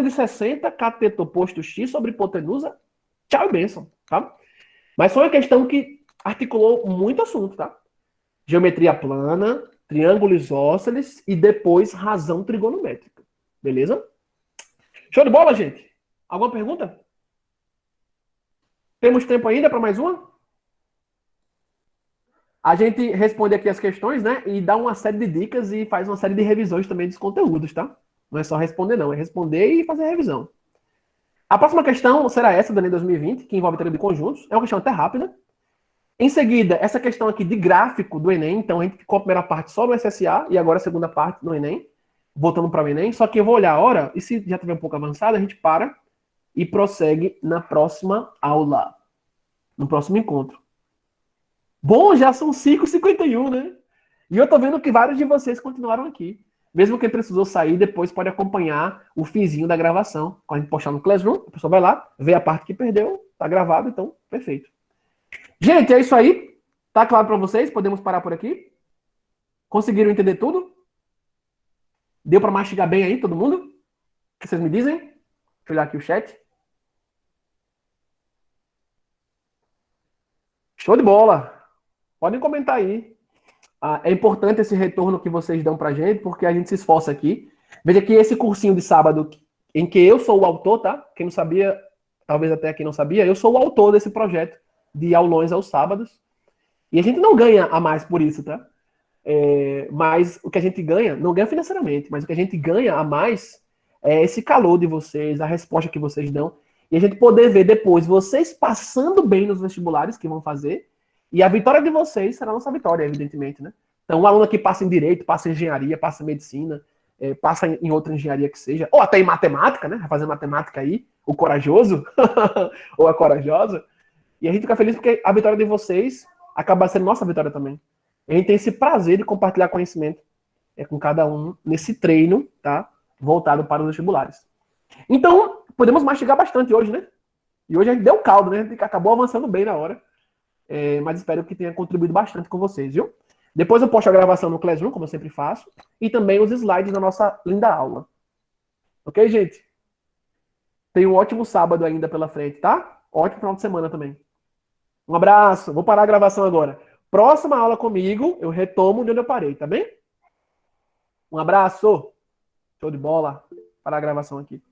de 60, cateto oposto X sobre hipotenusa, tchau e bênção, tá? Mas foi uma questão que articulou muito assunto, tá? Geometria plana, triângulo isósceles e depois razão trigonométrica. Beleza? Show de bola, gente? Alguma pergunta? Temos tempo ainda para mais uma? A gente responde aqui as questões, né? E dá uma série de dicas e faz uma série de revisões também dos conteúdos, tá? Não é só responder, não. É responder e fazer revisão. A próxima questão será essa do Enem 2020, que envolve teoria de conjuntos. É uma questão até rápida. Em seguida, essa questão aqui de gráfico do Enem. Então, a gente ficou a primeira parte só no SSA e agora a segunda parte no Enem. Voltando para o Enem. Só que eu vou olhar a hora e se já estiver um pouco avançado, a gente para e prossegue na próxima aula. No próximo encontro. Bom, já são 5h51, né? E eu tô vendo que vários de vocês continuaram aqui. Mesmo quem precisou sair, depois pode acompanhar o finzinho da gravação. Quando a gente postar no Classroom, a pessoa vai lá, vê a parte que perdeu, tá gravado, então, perfeito. Gente, é isso aí. Tá claro para vocês? Podemos parar por aqui? Conseguiram entender tudo? Deu para mastigar bem aí, todo mundo? O que vocês me dizem? Deixa eu olhar aqui o chat. Show de bola! Podem comentar aí. É importante esse retorno que vocês dão pra gente, porque a gente se esforça aqui. Veja que esse cursinho de sábado, em que eu sou o autor, tá? Quem não sabia, talvez até quem não sabia, eu sou o autor desse projeto de aulões aos sábados. E a gente não ganha a mais por isso, tá? Mas o que a gente ganha, não ganha financeiramente, mas o que a gente ganha a mais é esse calor de vocês, a resposta que vocês dão. E a gente poder ver depois vocês passando bem nos vestibulares que vão fazer. E a vitória de vocês será a nossa vitória, evidentemente, né? Então, um aluno que passa em Direito, passa em Engenharia, passa em Medicina, passa em outra engenharia que seja, ou até em Matemática, né? Vai fazer Matemática aí, o corajoso, ou a corajosa. E a gente fica feliz porque a vitória de vocês acaba sendo nossa vitória também. A gente tem esse prazer de compartilhar conhecimento com cada um nesse treino, tá? Voltado para os vestibulares. Então, podemos mastigar bastante hoje, né? E hoje a gente deu caldo, né? A gente acabou avançando bem na hora. Mas espero que tenha contribuído bastante com vocês, viu? Depois eu posto a gravação no Classroom, como eu sempre faço, e também os slides da nossa linda aula. Ok, gente? Tenha um ótimo sábado ainda pela frente, tá? Ótimo final de semana também. Um abraço. Vou parar a gravação agora. Próxima aula comigo, eu retomo de onde eu parei, tá bem? Um abraço. Show de bola. Parar a gravação aqui.